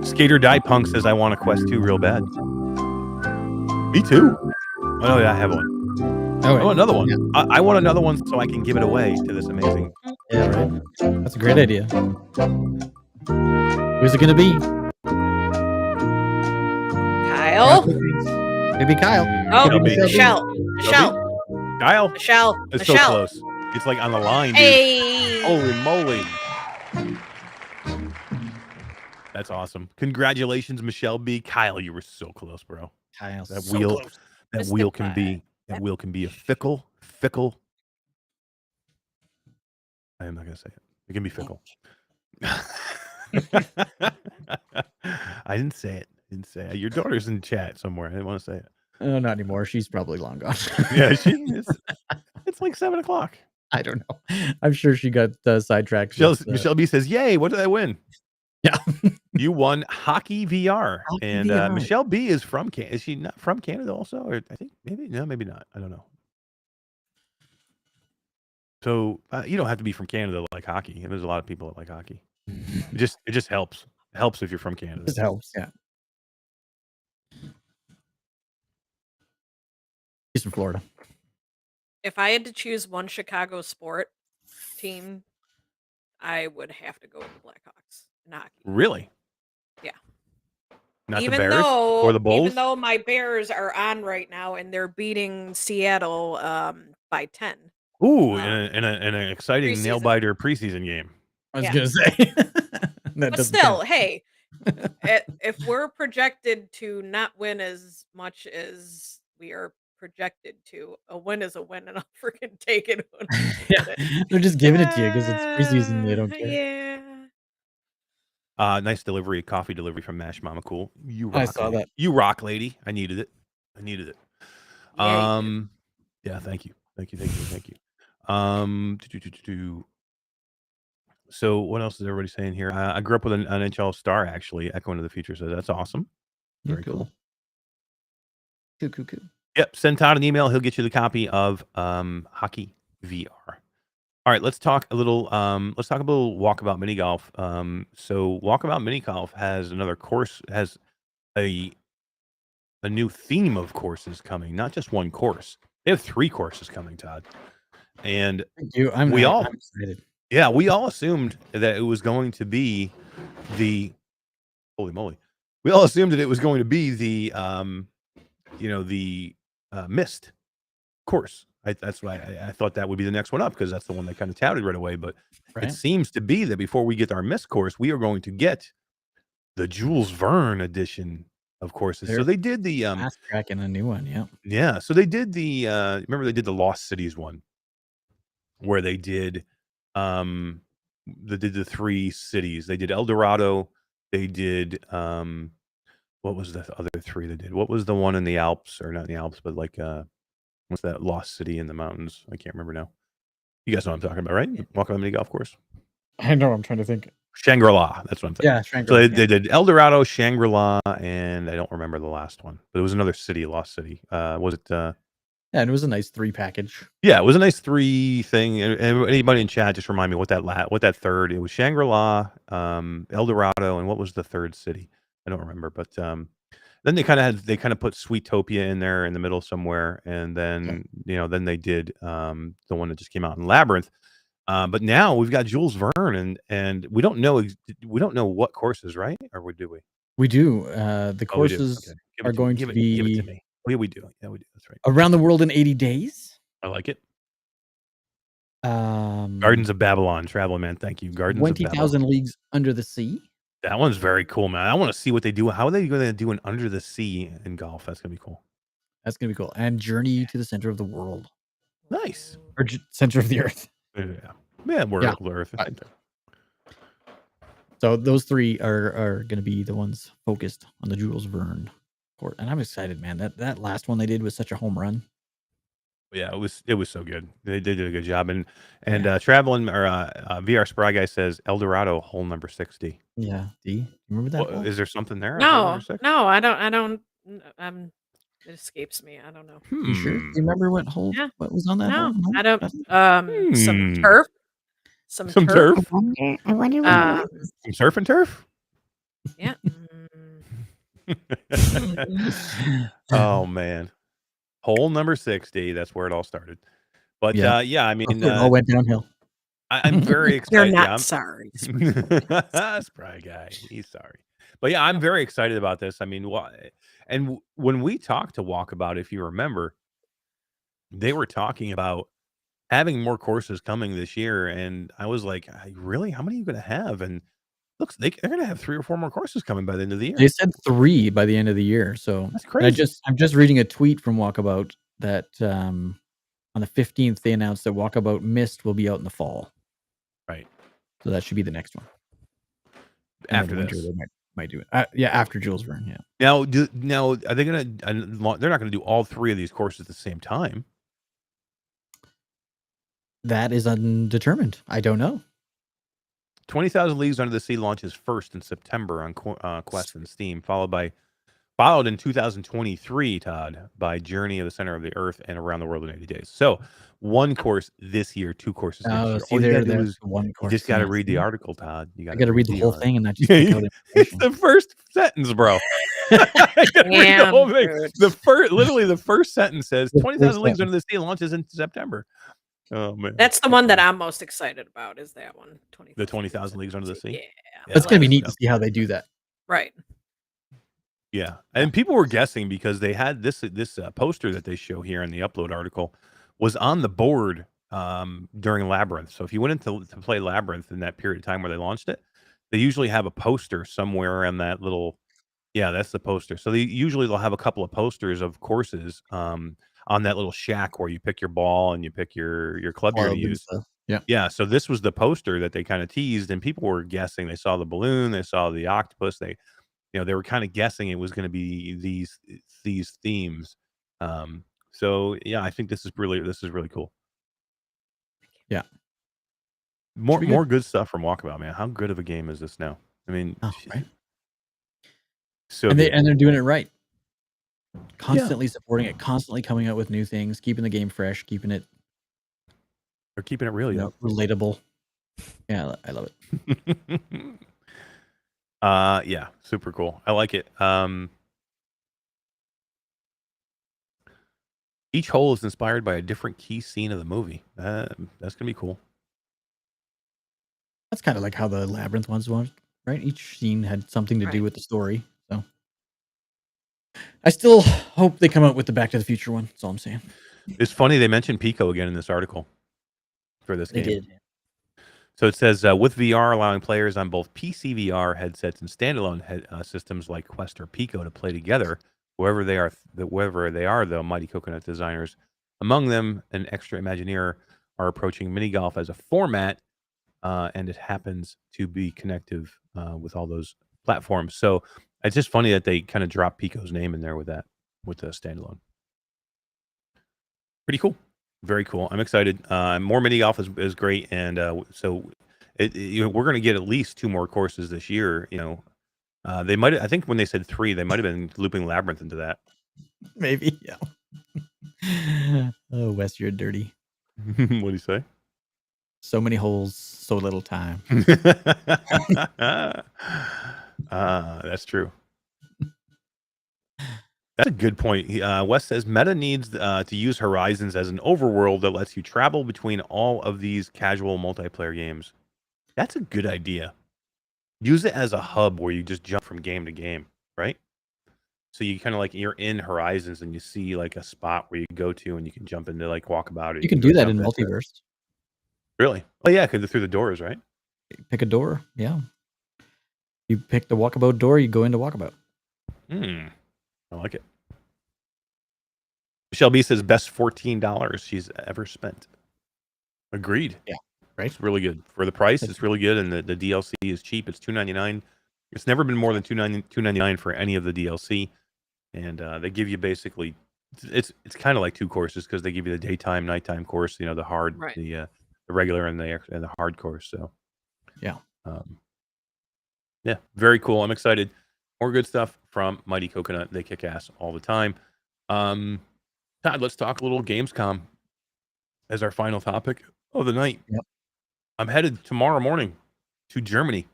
Skater Die Punk says, I want a Quest 2 real bad. Me too. Oh, no, yeah, I have one. I want another one. Yeah. I want another one so I can give it away to this amazing. Yeah, right. That's a great idea. Who's it going to be? Kyle? Maybe Kyle. Oh, Michelle. Kyle? Michelle. It's so close. It's like on the line, dude. Hey. Holy moly. That's awesome. Congratulations, Michelle B. Kyle, you were so close, bro. Kyle, that so wheel, close. That wheel can be a fickle. I am not gonna say it. It can be fickle. I didn't say it. Your daughter's in chat somewhere. I didn't want to say it. Oh, not anymore. She's probably long gone. Yeah, she is. It's like 7 o'clock. I don't know. I'm sure she got sidetracked. Michelle B says, "Yay! What did I win?" Yeah, you won Hockey VR, and Michelle B is from Canada. Is she not from Canada also? Or I think maybe not. I don't know. So you don't have to be from Canada to like hockey. There's a lot of people that like hockey. It just helps. It helps if you're from Canada. It helps. Yeah. He's from Florida. If I had to choose one Chicago sport team, I would have to go with the Blackhawks in hockey. Really? Yeah. Not the Bears or the Bulls? Even though my Bears are on right now and they're beating Seattle by 10. Ooh, in an exciting nail biter preseason game. I was gonna say. But still, hey, if we're projected to not win as much as we are projected to, a win is a win, and I'll freaking take it. They're just giving it to you because it's preseason. They don't care. Yeah. Nice delivery, coffee delivery from Mash Mama. Cool. You rock. I saw that. You rock, lady. I needed it. Yeah, yeah. Thank you. So what else is everybody saying here? I grew up with an NHL star, actually. Echo into the Future says that's awesome. Very cool. Cool. Yep. Send Todd an email. He'll get you the copy of Hockey VR. All right, let's talk a little. Let's talk a little Walkabout Minigolf. So Walkabout Minigolf has another course. Has a new theme of courses coming. Not just one course. They have 3 courses coming, Todd. And I'm excited. Yeah, we all assumed that it was going to be the. Holy moly! We all assumed that it was going to be the Mist course. That's why I thought that would be the next one up, because that's the one they kind of touted right away. But it seems to be that before we get our Mist course, we are going to get the Jules Verne edition of courses. So they did the fast track and a new one. Yeah. So they did the remember they did the Lost Cities one, where they did the 3 cities. They did El Dorado. They did what was the other 3 they did? What was the one in the Alps, or not in the Alps, but like what's that lost city in the mountains? I can't remember now. You guys know what I'm talking about, right? Walkabout Mini Golf Course. I know. I'm trying to think. Shangri-La. That's what I'm thinking. Yeah, Shangri-La. So they did El Dorado, Shangri-La, and I don't remember the last one, but it was another city, lost city. Was it? Yeah, and it was a nice 3 package. Yeah, it was a nice 3 thing. And anybody in chat, just remind me what that third. It was Shangri-La, El Dorado, and what was the third city? I don't remember, but then they kind of put Sweetopia in there in the middle somewhere, and then then they did the one that just came out in Labyrinth. But now we've got Jules Verne, and we don't know what courses, right? Or do we? We do. The courses are going to be. Give it to me. Oh, yeah, we do. Yeah, we do. That's right. Around the World in 80 Days. I like it. Gardens of Babylon, Traveling Man. Thank you. Gardens 20,000 Leagues Under the Sea. That one's very cool, man. I want to see what they do. How are they going to do an under the sea in golf? That's going to be cool. That's going to be cool. And Journey to the Center of the World. Nice. Or Center of the Earth. Yeah, we're Yeah. Earth. So those three are going to be the ones focused on the Jules Verne port, and I'm excited, man. That last one they did was such a home run. Yeah, it was so good. They did a good job, and Yeah. traveling or VR Spry guy says El Dorado hole number 60. Yeah. Do you remember that? Well, is there something there? on hole number No, 6? no, I don't. It escapes me. I don't know. You sure? Do you remember what hole? Yeah. What was on that hole? No, I don't. Nothing? Some Hmm. turf. Some Some turf. turf. I wonder what it Um, was. Some surf and turf. yeah. Oh man, hole number 60. That's where it all started. But Yeah. yeah, I mean, Before it all went downhill. I'm very You're excited. not Yeah, sorry. Spry guy, he's sorry. But yeah, I'm very excited about this. I mean, why? And when we talked to Walkabout, if you remember, they were talking about having more courses coming this year, and I was like, really? How many are you going to have? And looks they're going to have 3 or 4 more courses coming by the end of the year. They said 3 by the end of the year. So That's and crazy. I'm just reading a tweet from Walkabout that on the 15th they announced that Walkabout Mist will be out in the fall. Right. So that should be the next one. And After then winter this. they might do it. Yeah, after Jules Verne. Yeah. Now are they going to? They're not going to do all 3 of these courses at the same time. That is undetermined. I don't know. 20,000 Leagues Under the Sea launches first in September on Quest and Steam, followed in 2023, Todd, by Journey of the Center of the Earth and Around the World in 80 Days. So 1 course this year, 2 courses next year. See, All you gotta do there's is one you course. just got to Yeah, read the see? article, Todd. You I got to read the whole article. thing and not just pick out It's information. the first sentence, bro. I gotta read the Damn, whole thing. dude. Literally the first sentence says The 20,000 first Leagues sentence. Under the Sea launches in September. Oh man, That's the one that I'm most excited about. Is that one? the 20,000 Leagues Under the Sea. Yeah. That's gonna be let neat us to see how they do that. Right. Yeah, and people were guessing because they had this poster that they show here in the upload article was on the board during Labyrinth. So if you went into to play Labyrinth in that period of time where they launched it, they usually have a poster somewhere around that little. Yeah, that's the poster. So they'll have a couple of posters of courses on that little shack where you pick your ball and you pick your club you're Club going to and use. stuff. Yeah. Yeah, so this was the poster that they kind of teased, and people were guessing. They saw the balloon, they saw the octopus. They were kind of guessing it was going to be these themes. So yeah, I think this is really cool. Yeah. More good stuff from Walkabout, man. How good of a game is this now? I mean, right. So and they're doing it right. Constantly supporting it, constantly coming out with new things, keeping the game fresh, keeping it. They're keeping it real, relatable. Yeah, I love it. Yeah, super cool. I like it. Each hole is inspired by a different key scene of the movie. That's gonna be cool. That's kind of like how the Labyrinth ones was, right? Each scene had something to do with the story. So I still hope they come out with the Back to the Future one. That's all I'm saying. It's funny they mentioned Pico again in this article for this game. They did. So it says with VR allowing players on both PC VR headsets and standalone systems like Quest or Pico to play together, wherever they are, the Mighty Coconut designers, among them an extra Imagineer, are approaching Minigolf as a format, and it happens to be connective with all those platforms. So it's just funny that they kind of dropped Pico's name in there with the standalone. Pretty cool. Very cool. I'm excited. More Minigolf is great, and so we're going to get at least 2 more courses this year. They might. I think when they said 3, they might have been looping Labyrinth into that. Maybe, yeah. Oh, Wes, you're dirty. What do you say? So many holes, so little time. That's true. That's a good point. Wes says Meta needs to use Horizons as an overworld that lets you travel between all of these casual multiplayer games. That's a good idea. Use it as a hub where you just jump from game to game, right? So you kind of like you're in Horizons and you see like a spot where you go to and you can jump into like Walkabout. You can do that in Multiverse. Really? Oh yeah, because through the doors, right? Pick a door. Yeah. You pick the Walkabout door, you go into Walkabout. I like it. Michelle B says best $14 she's ever spent. Agreed. Yeah. Right. It's really good for the price. It's really good, and the DLC is cheap. It's $2.99. It's never been more than $2.99 for any of the DLC, and they give you basically it's kind of like 2 courses because they give you the daytime, nighttime course. You know, the hard, Right. the regular, and the hard course. So Yeah. Yeah, very cool. I'm excited. More good stuff from Mighty Coconut. They kick ass all the time. Todd, let's talk a little GamesCom as our final topic of the night. Yep. I'm headed tomorrow morning to Germany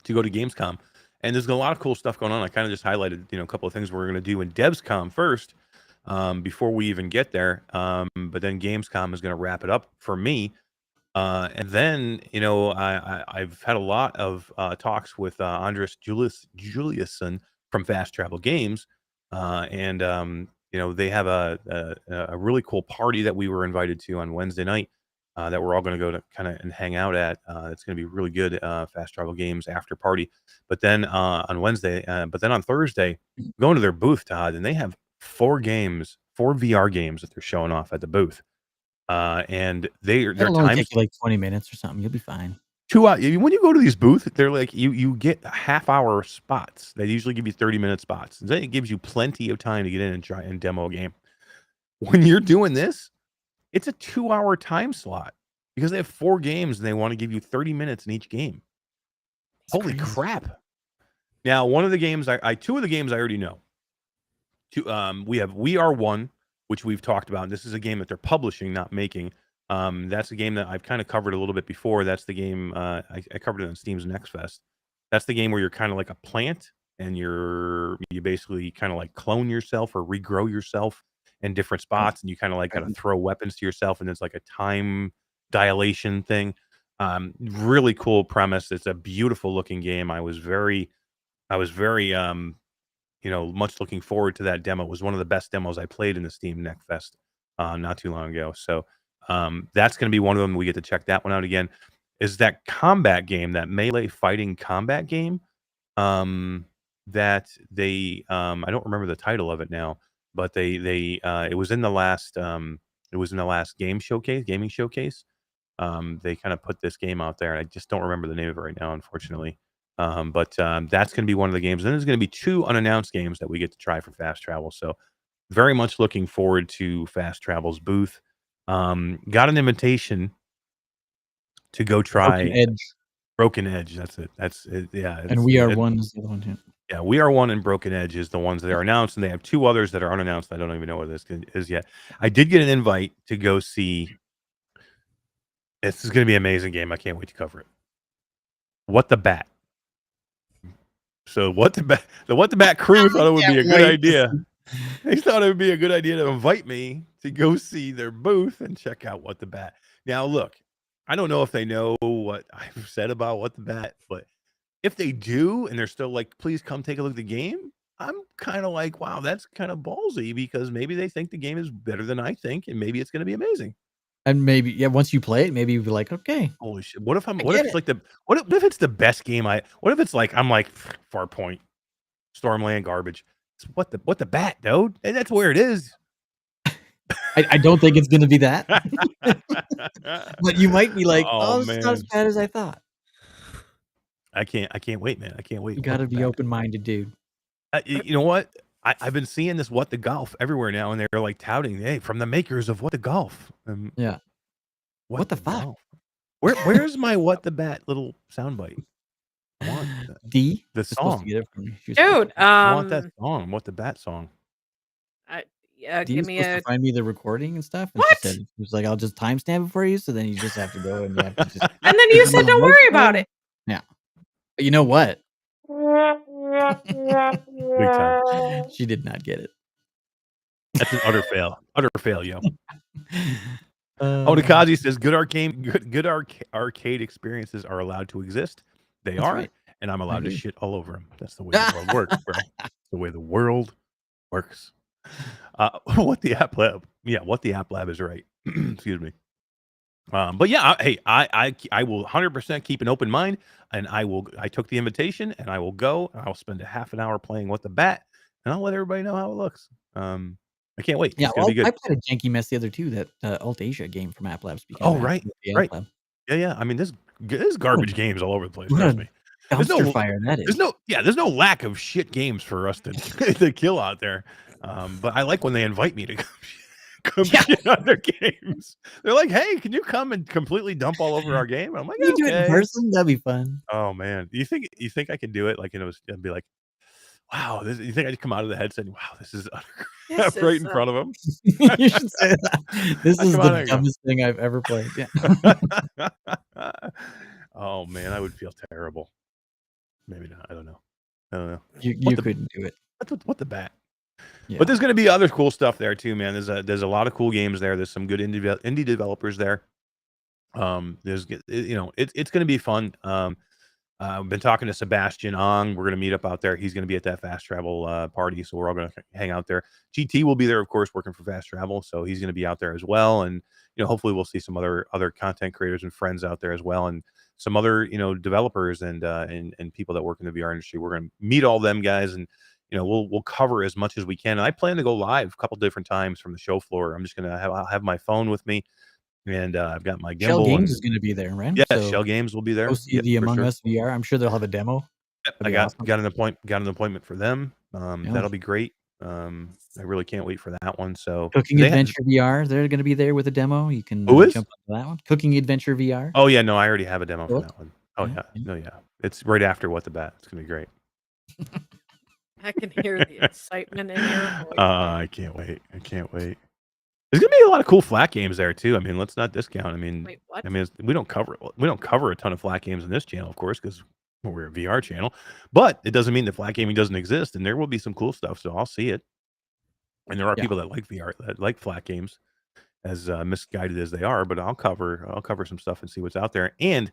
to go to Gamescom, and there's a lot of cool stuff going on. I kind of just highlighted, a couple of things we're going to do in DevsCom first, before we even get there. But then Gamescom is going to wrap it up for me. And then, I've had a lot of talks with Andres Juliusson from Fast Travel Games, and they have a really cool party that we were invited to on Wednesday night, that we're all going to go to kind of and hang out at. It's going to be really good, Fast Travel Games after party. But then on Wednesday, but then on Thursday, going to their booth, Todd, and they have 4 VR games that they're showing off at the booth. And their It'll only times take you like 20 minutes or something. You'll be fine. 2 hours. When you go to these booths, they're like you get half-hour spots. They usually give you 30-minute spots. Then it gives you plenty of time to get in and try and demo a game. When you're doing this, it's a 2-hour time slot because they have 4 games and they want to give you 30 minutes in each game. That's Holy crazy. crap! Now, one of the games 2 of the games I already know. We have We Are One, which we've talked about. This is a game that they're publishing, not making. That's a game that I've kind of covered a little bit before. That's the game I covered it on Steam's Next Fest. That's the game where you're kind of like a plant, and you basically kind of like clone yourself or regrow yourself in different spots, and you kind of like got to throw weapons to yourself, and it's like a time dilation thing. Really cool premise. It's a beautiful looking game. I was very much looking forward to that demo. It was one of the best demos I played in the Steam Next Fest not too long ago. So that's going to be one of them. We get to check that one out again. Is that combat game, that melee fighting combat game, that they I don't remember the title of it now, but they it was in the last gaming showcase. They kind of put this game out there, and I just don't remember the name of it right now, unfortunately. But that's going to be one of the games. Then there's going to be 2 unannounced games that we get to try for Fast Travel. So very much looking forward to Fast Travel's booth. Got an invitation to go try Broken Edge. That's it. Yeah. And We Are One is the other one too. Yeah, We Are One and Broken Edge is the ones that are announced, and they have 2 others that are unannounced. I don't even know what this is yet. I did get an invite to go see. This is going to be an amazing game. I can't wait to cover it. What the Bat. So the What the Bat crew thought it would be a good idea. They thought it would be a good idea to invite me to go see their booth and check out What the Bat. Now, look, I don't know if they know what I've said about What the Bat, but if they do and they're still like, please come take a look at the game, I'm kind of like, wow, that's kind of ballsy, because maybe they think the game is better than I think, and maybe it's going to be amazing. And maybe, once you play it, maybe you'll be like, okay. Holy shit! What if it's the best game? What if it's like I'm like Farpoint, Stormland garbage? It's what the Bat, dude. And that's where it is. I don't think it's going to be that, but you might be like, oh, it's not as bad as I thought. I can't wait, man. I can't wait. You got to be open-minded, dude. You know what? I've been seeing this What the Golf everywhere now, and they're like touting, hey, from the makers of What the Golf. Yeah. What the fuck? Golf? Where's my What the Bat little soundbite? I want the song. Dude, I want that song. What the Bat song? Give me to find me the recording and stuff. And what? She was like, I'll just timestamp it for you. So then you just have to go and you have to just. And then you said, don't worry about it. Yeah. But you know what? Big time. She did not get it. That's an utter fail. Utter fail, yo. Nakazi says good arcade experiences are allowed to exist. They are, right. And I'm allowed to shit all over them. That's the way the world works, bro. That's the way the world works. What the App Lab? Yeah, What the App Lab is right. Excuse me. But yeah, I will 100% keep an open mind, and I took the invitation, and I will go, and I'll spend a half an hour playing What the Bat, and I'll let everybody know how it looks. I can't wait. Yeah, It's gonna well, be good. I played a janky mess the other two, that Alt Asia game from App Lab. Speaking Oh, of right, the App right. Lab. Yeah. I mean, there's garbage games all over the place. What Trust a me. dumpster fire that is. There's no lack of shit games for us to to kill out there. But I like when they invite me to come shit on their games. They're like, "Hey, can you come and completely dump all over our game?" I'm like, You do it in "Okay." person? That'd be fun. Oh man, you think I could do it? Like, I'd be like, "Wow, this." You think I'd come out of the headset and, "Wow, this is utter crap," This right is in front of them? You should say that. This is Come on, there the you go. dumbest thing I've ever played. Yeah. Oh man, I would feel terrible. Maybe not. I don't know. You couldn't do it. What the bat? Yeah. But there's going to be other cool stuff there too, man. There's a lot of cool games there. There's some good indie developers there. It's going to be fun. I've been talking to Sebastian Ong. We're going to meet up out there. He's going to be at that fast travel party, so we're all going to hang out there. GT will be there, of course, working for fast travel, so he's going to be out there as well. And hopefully we'll see some other content creators and friends out there as well, and some other developers and people that work in the VR industry. We're going to meet all them guys, and we'll cover as much as we can. And I plan to go live a couple different times from the show floor. I'm just going to have my phone with me. And I've got my gimbal. Shell Games is going to be there, right? Yeah, so Shell Games will be there. Go see the Among Us VR. I'm sure they'll have a demo. Yep, I got an appointment for them. That'll be great. I really can't wait for that one. So Cooking Adventure VR, they're going to be there with a demo. You can jump onto that one. Cooking Adventure VR. Oh yeah, no, I already have a demo for that one. Oh yeah, no, yeah, it's right after What the Bat. It's gonna be great. I can hear the excitement in your voice. I can't wait. There's gonna be a lot of cool flat games there too. I mean, let's not discount. I mean, Wait, what? I mean, we don't cover a ton of flat games in this channel, of course, because we're a VR channel. But it doesn't mean that flat gaming doesn't exist, and there will be some cool stuff. So I'll see it. And there are people that like VR, that like flat games, as misguided as they are. But I'll cover some stuff and see what's out there. And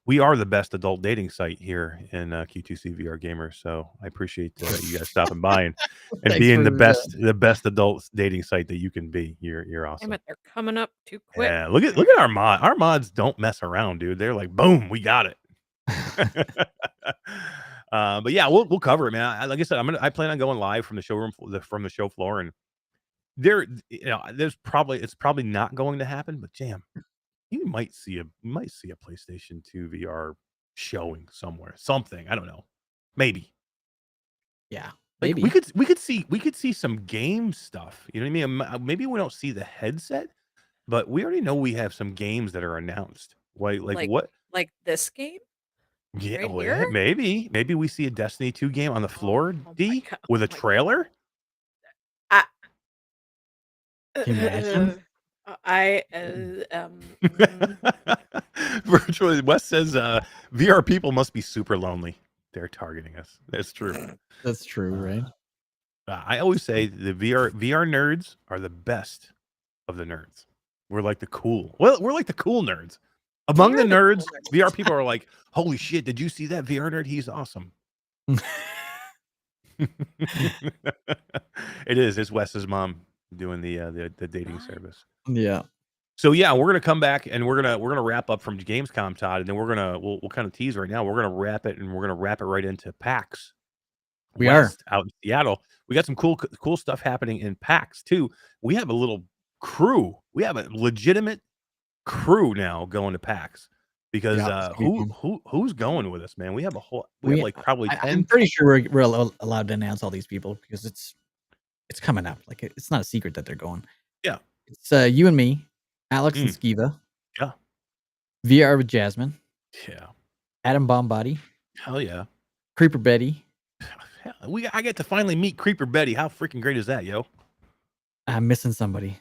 we are the best adult dating site here in Q2C VR Gamer, so I appreciate you guys stopping by and being the best adult dating site that you can be. You're awesome. Damn it, they're coming up too quick. Yeah, look at our mod. Our mods don't mess around, dude. They're like, boom, we got it. But yeah, we'll cover it, man. Like I said, I plan on going live from the showroom, from the show floor, and it's probably not going to happen, but damn. You might see a PlayStation 2 VR showing somewhere. Something. I don't know. Maybe. Yeah. Like Maybe. we could see some game stuff. You know what I mean? Maybe we don't see the headset, but we already know we have some games that are announced. Like what? Like this game? Yeah, Right well, here? maybe we see a Destiny 2 game on the floor, Oh D, my God. with a trailer. Can you imagine? Virtually, Wes says VR people must be super lonely. They're targeting us. That's true. That's true, right? I always say the VR nerds are the best of the nerds. We're like the cool. Well, we're like the cool nerds. Among the nerds, VR people are like, "Holy shit! Did you see that VR nerd? He's awesome." It is. It's Wes's mom doing the dating service. Yeah. So yeah, we're gonna come back and we're gonna wrap up from GamesCom, Todd, and then we'll kind of tease right now. We're gonna wrap it right into PAX. We are out in Seattle. We got some cool stuff happening in PAX too. We have a little crew. We have a legitimate crew now going to PAX because who's going with us, man? We have have like probably 10. I'm pretty sure we're allowed to announce all these people because it's coming up. Like it's not a secret that they're going. Yeah, it's you and me, Alex and Skiva. Yeah, VR with Jasmine. Yeah, Adam Bombody. Hell yeah, Creeper Betty. I get to finally meet Creeper Betty. How freaking great is that, yo? I'm missing somebody.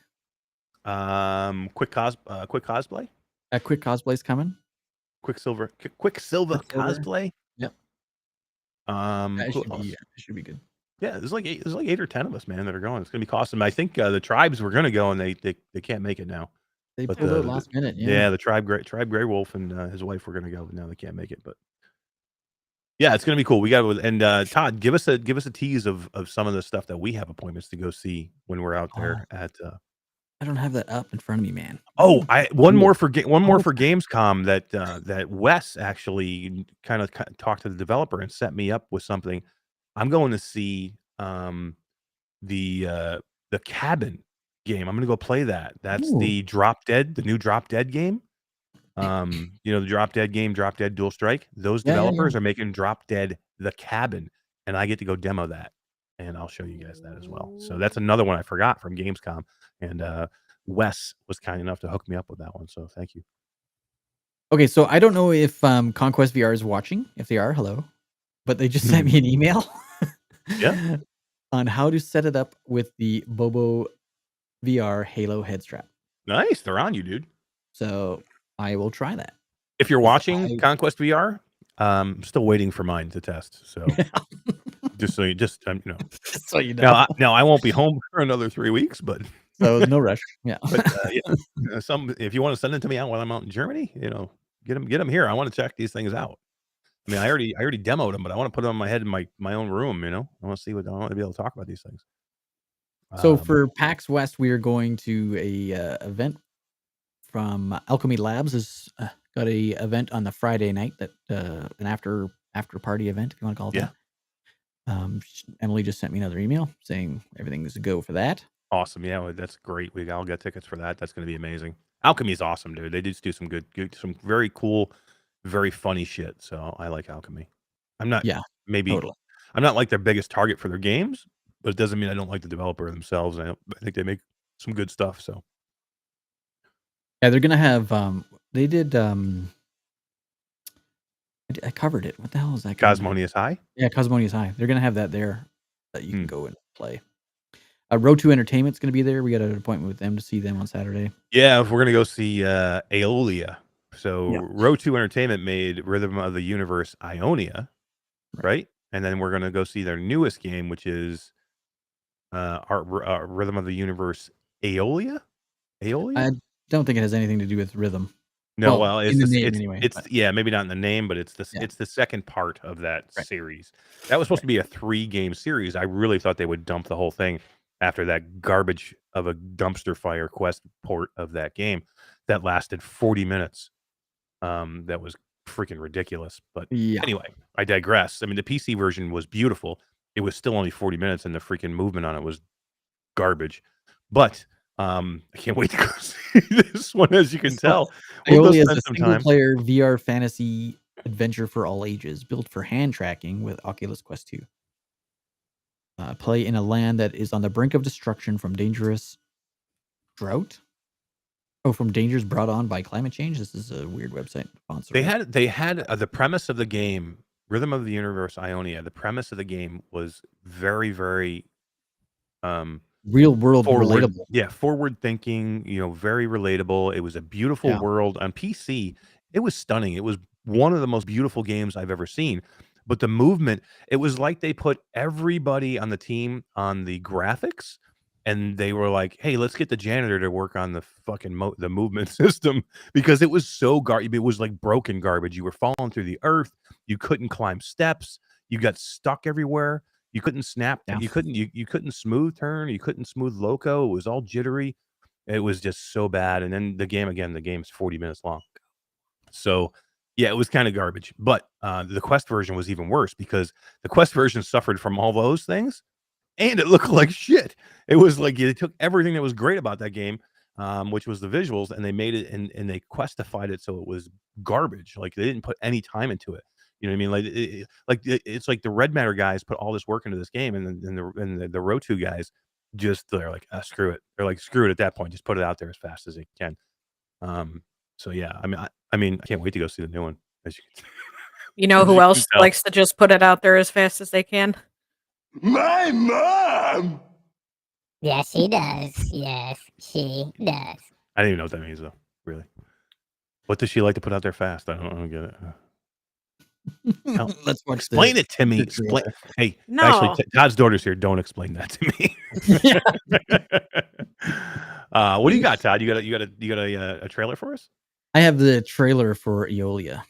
Quick cosplay. Quick cosplay's coming. Quicksilver cosplay. Yep. It should be good. Yeah, there's like 8 or 10 of us, man, that are going. It's gonna be awesome. I think the tribes were gonna go and they can't make it now. They pulled out last minute. Yeah, the tribe Grey Wolf and his wife were gonna go, but now they can't make it. But yeah, it's gonna be cool. We got and Todd, give us a tease of some of the stuff that we have appointments to go see when we're out there at. I don't have that up in front of me, man. Oh, one more for GamesCom that Wes actually kind of talked to the developer and set me up with something. I'm going to see the the Cabin game. I'm gonna go play that. That's Ooh. the Drop Dead, the new Drop Dead game. The Drop Dead game, Drop Dead Dual Strike. Those developers are making Drop Dead the Cabin, and I get to go demo that, and I'll show you guys that as well. So that's another one I forgot from Gamescom, and Wes was kind enough to hook me up with that one. So thank you. Okay, so I don't know if Conquest VR is watching. If they are, hello. But they just sent me an email Yeah. on how to set it up with the Bobo VR Halo head strap. Nice. They're on you, dude. So I will try that. If you're watching Conquest VR, I'm still waiting for mine to test. So just so you just Just so you know. Now I won't be home for another 3 weeks, but So no rush. Yeah. but if you want to send it to me out while I'm out in Germany, get them here. I want to check these things out. I mean, I already demoed them, but I want to put them on my head in my own room. I want to see what I want to be able to talk about these things. So for PAX West, we are going to a event from Alchemy Labs. Has got a event on the Friday night that an after party event, if you want to call it that. Emily just sent me another email saying everything's a go for that. Awesome. Yeah, well, that's great. I'll get tickets for that. That's going to be amazing. Alchemy is awesome, dude. They just do some good, some very cool, very funny shit. So I like Alchemy. I'm not totally. I'm not like their biggest target for their games, but it doesn't mean I don't like the developer themselves. I think they make some good stuff. So yeah, they're gonna have they did I covered it. What the hell is that? Cosmonious High? Yeah, Cosmonious High. They're gonna have that there that you can go and play. Road 2 Entertainment's gonna be there. We got an appointment with them to see them on Saturday. Yeah, if we're gonna go see Eolia. So Road 2 Entertainment made Rhythm of the Universe Ionia, right? And then we're gonna go see their newest game, which is Rhythm of the Universe Eolia. I don't think it has anything to do with rhythm. No, well, in the name anyway. It's maybe not in the name, but it's the second part of that series. That was supposed to be a 3-game series. I really thought they would dump the whole thing after that garbage of a dumpster fire Quest port of that game that lasted 40 minutes. That was freaking ridiculous. But anyway, I digress. I mean, the PC version was beautiful. It was still only 40 minutes, and the freaking movement on it was garbage. But I can't wait to go see this one, as you can tell. Eolia is a single-player VR fantasy adventure for all ages, built for hand tracking with Oculus Quest 2. Play in a land that is on the brink of destruction from dangerous drought. From dangers brought on by climate change. This is a weird website sponsor. They had the premise of the game, Rhythm of the Universe Ionia. The premise of the game was very, very real world relatable. Yeah, forward thinking, very relatable. It was a beautiful world. On PC, it was stunning. It was one of the most beautiful games I've ever seen. But the movement, it was like they put everybody on the team on the graphics, and they were like, hey, let's get the janitor to work on the fucking the movement system, because it was so garbage. It was like broken garbage. You were falling through the earth. You couldn't climb steps. You got stuck everywhere. You couldn't snap. Yeah. You couldn't smooth turn. You couldn't smooth loco. It was all jittery. It was just so bad. And then the game's 40 minutes long. So yeah, it was kind of garbage. But the Quest version was even worse, because the Quest version suffered from all those things, and it looked like shit. It was like they took everything that was great about that game, which was the visuals, and they made it and they questified it so it was garbage. Like they didn't put any time into it. You know what I mean? It's like the Red Matter guys put all this work into this game, and the Road 2 guys they're like, screw it. They're like, screw it at that point. Just put it out there as fast as they can. So yeah, I mean, I can't wait to go see the new one. As you know who else likes to just put it out there as fast as they can? My mom. Yes, she does. Yes, she does. I don't even know what that means, though. Really, what does she like to put out there fast? I don't get it. No. Let's watch. Explain it to me. Hey, no. Actually, Todd's daughter's here. Don't explain that to me. What do you got, Todd? You got a trailer for us? I have the trailer for Eolia.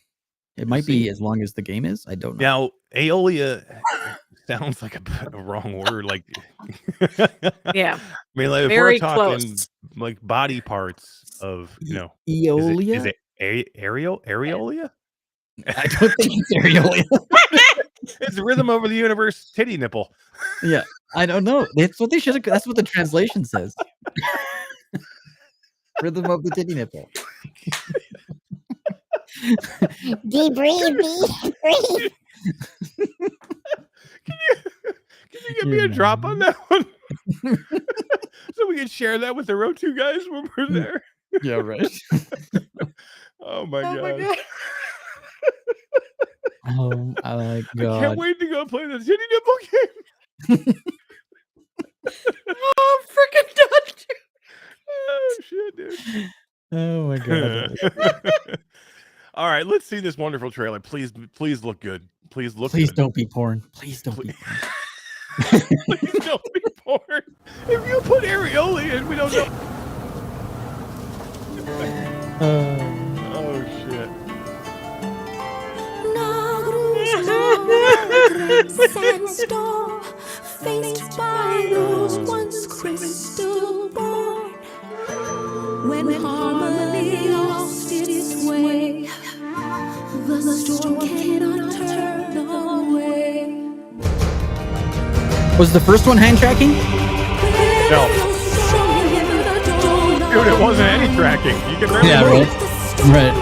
It might be as long as the game is. I don't know. Now, Eolia sounds like a wrong word. Like, yeah. I mean, like, if we're talking like body parts of, Eolia. Is it Areolia? I don't think it's Eolia. It's the Rhythm Over the Universe titty nipple. Yeah, I don't know. That's what they should have. That's what the translation says. Rhythm of the titty nipple. Debrief, breathe. Can you give me a drop on that one? So we can share that with the Rotu guys when we're there. Yeah, right. Oh my god. Oh my I god. can't wait to go play the titty nipple game. Oh, freaking done. Oh shit, dude. Oh my god. All right, let's see this wonderful trailer. Please look good. Please look Please good. don't be porn. Please don't be porn. Please don't be porn. If you put Eolia in, we don't know. Oh shit. Sandstorm, faced by those once crystal born. When harmony lost its way, the storm cannot turn away. Was the first one hand tracking? No. Dude, it wasn't any tracking. You can barely move. Right.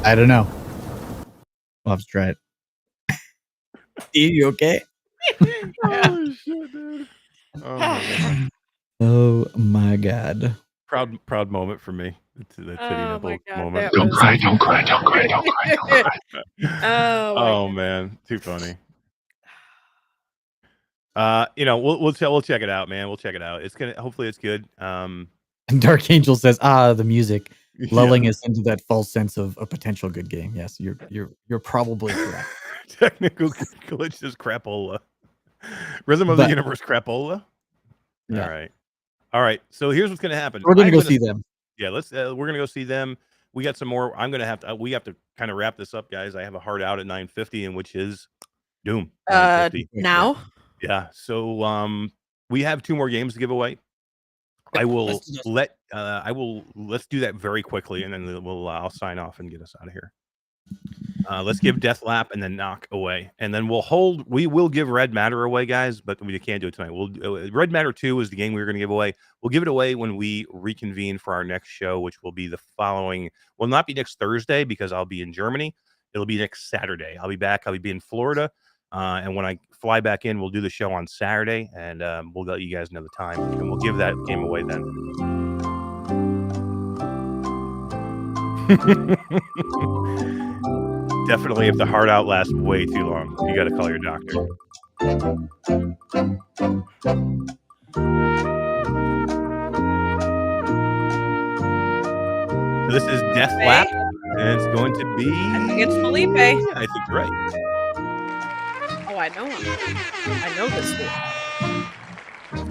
I don't know. We'll have to try it. Steve, you okay? Oh shit, dude. Oh my god. Oh my god. Proud moment for me. It's the titty Oh my nipple god, moment. that was- Don't cry. Oh, Oh man, too funny. We'll check it out, man. We'll check it out. It's gonna hopefully it's good. Dark Angel says, the music lulling yeah. us into that false sense of a potential good game. Yes, you're probably correct. Technical glitch is crapola. Rhythm of the Universe crapola. Yeah. All right. So here's what's gonna happen. We're gonna go see them. Yeah, we're gonna go see them. We got some more. We have to kind of wrap this up, guys. I have a hard out at 9:50, and which is Doom. 9:50. Now? Yeah. So we have 2 more games to give away. Let's do that very quickly, and then I'll sign off and get us out of here. Let's give Deathlap and then Nock away, and then we will give Red Matter away, guys, but we can't do it tonight. Red Matter 2 is the game we were going to give away. We'll give it away when we reconvene for our next show, which will be the following. Will not be next Thursday because I'll be in Germany. It'll be next Saturday. I'll be back. I'll be in Florida, and when I fly back in, we'll do the show on Saturday, and we'll let you guys know the time, and we'll give that game away then. Definitely, if the heart out lasts way too long, you got to call your doctor. So this is Deathlap, and it's going to be. I think it's Felipe. I think you're right. Oh, I know him. I know this one.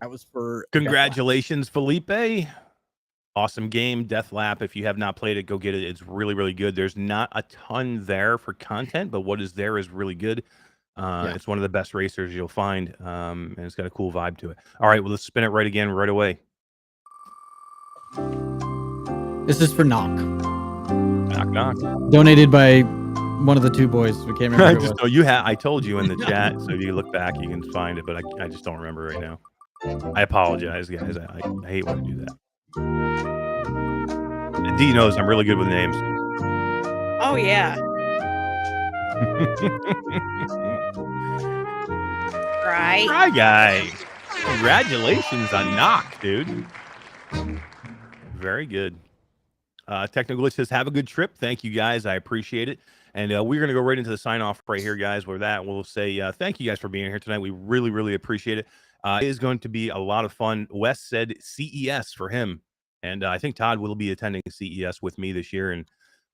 That was for Congratulations, Felipe. Awesome game, Deathlap. If you have not played it, go get it. It's really, really good. There's not a ton there for content, but what is there is really good. It's one of the best racers you'll find, and it's got a cool vibe to it. All right, well, let's spin it right away. This is for Nock. Knock. Donated by one of the 2 boys. We can't remember. I told you in the chat, so if you look back, you can find it, but I just don't remember right now. I apologize, guys. I hate when I do that. D knows I'm really good with names. Oh, yeah. Right. Try guy. Congratulations on Nock, dude. Very good. Technical Glitch says, have a good trip. Thank you, guys. I appreciate it. And we're going to go right into the sign-off right here, guys. With that, we'll say thank you guys for being here tonight. We really, really appreciate it. It is going to be a lot of fun. Wes said CES for him. And I think Todd will be attending CES with me this year. And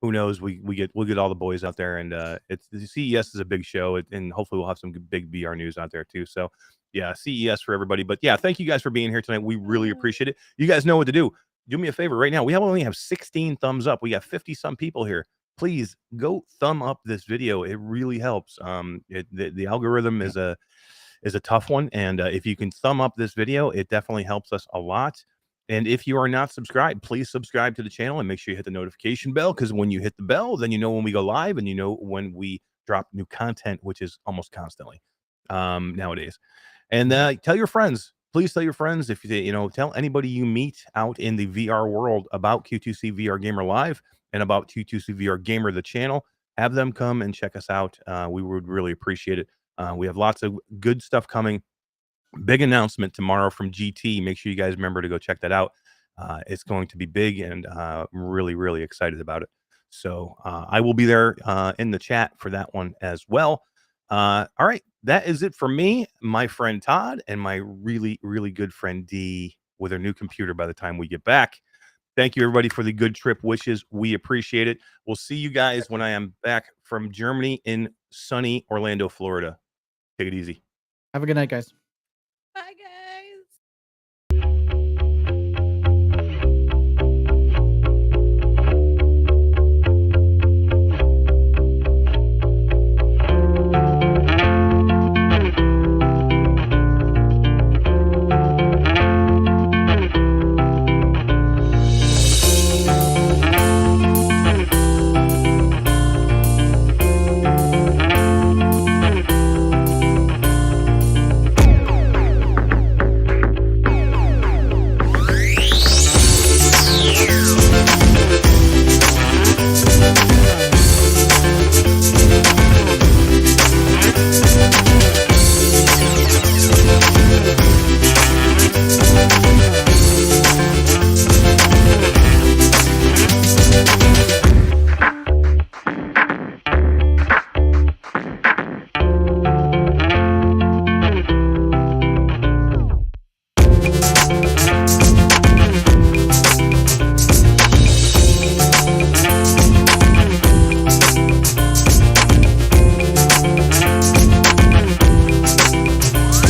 who knows, we'll get all the boys out there. And CES is a big show. And hopefully we'll have some big VR news out there, too. So, yeah, CES for everybody. But, yeah, thank you guys for being here tonight. We really appreciate it. You guys know what to do. do me a favor right now. We only have 16 thumbs up. We got 50 some people here. Please go thumb up this video. It really helps. The algorithm is a tough one, and if you can thumb up this video, it definitely helps us a lot. And if you are not subscribed, please subscribe to the channel and make sure you hit the notification bell, because when you hit the bell, then you know when we go live and you know when we drop new content, which is almost constantly nowadays. And tell your friends. Please tell your friends, if tell anybody you meet out in the VR world about Q2C VR Gamer Live and about Q2C VR Gamer, the channel. Have them come and check us out. We would really appreciate it. We have lots of good stuff coming. Big announcement tomorrow from GT. Make sure you guys remember to go check that out. It's going to be big, and I'm really, really excited about it. So I will be there in the chat for that one as well. All right. That is it for me, my friend Todd, and my really, really good friend D with her new computer by the time we get back. Thank you, everybody, for the good trip wishes. We appreciate it. We'll see you guys when I am back from Germany in sunny Orlando, Florida. Take it easy. Have a good night, guys.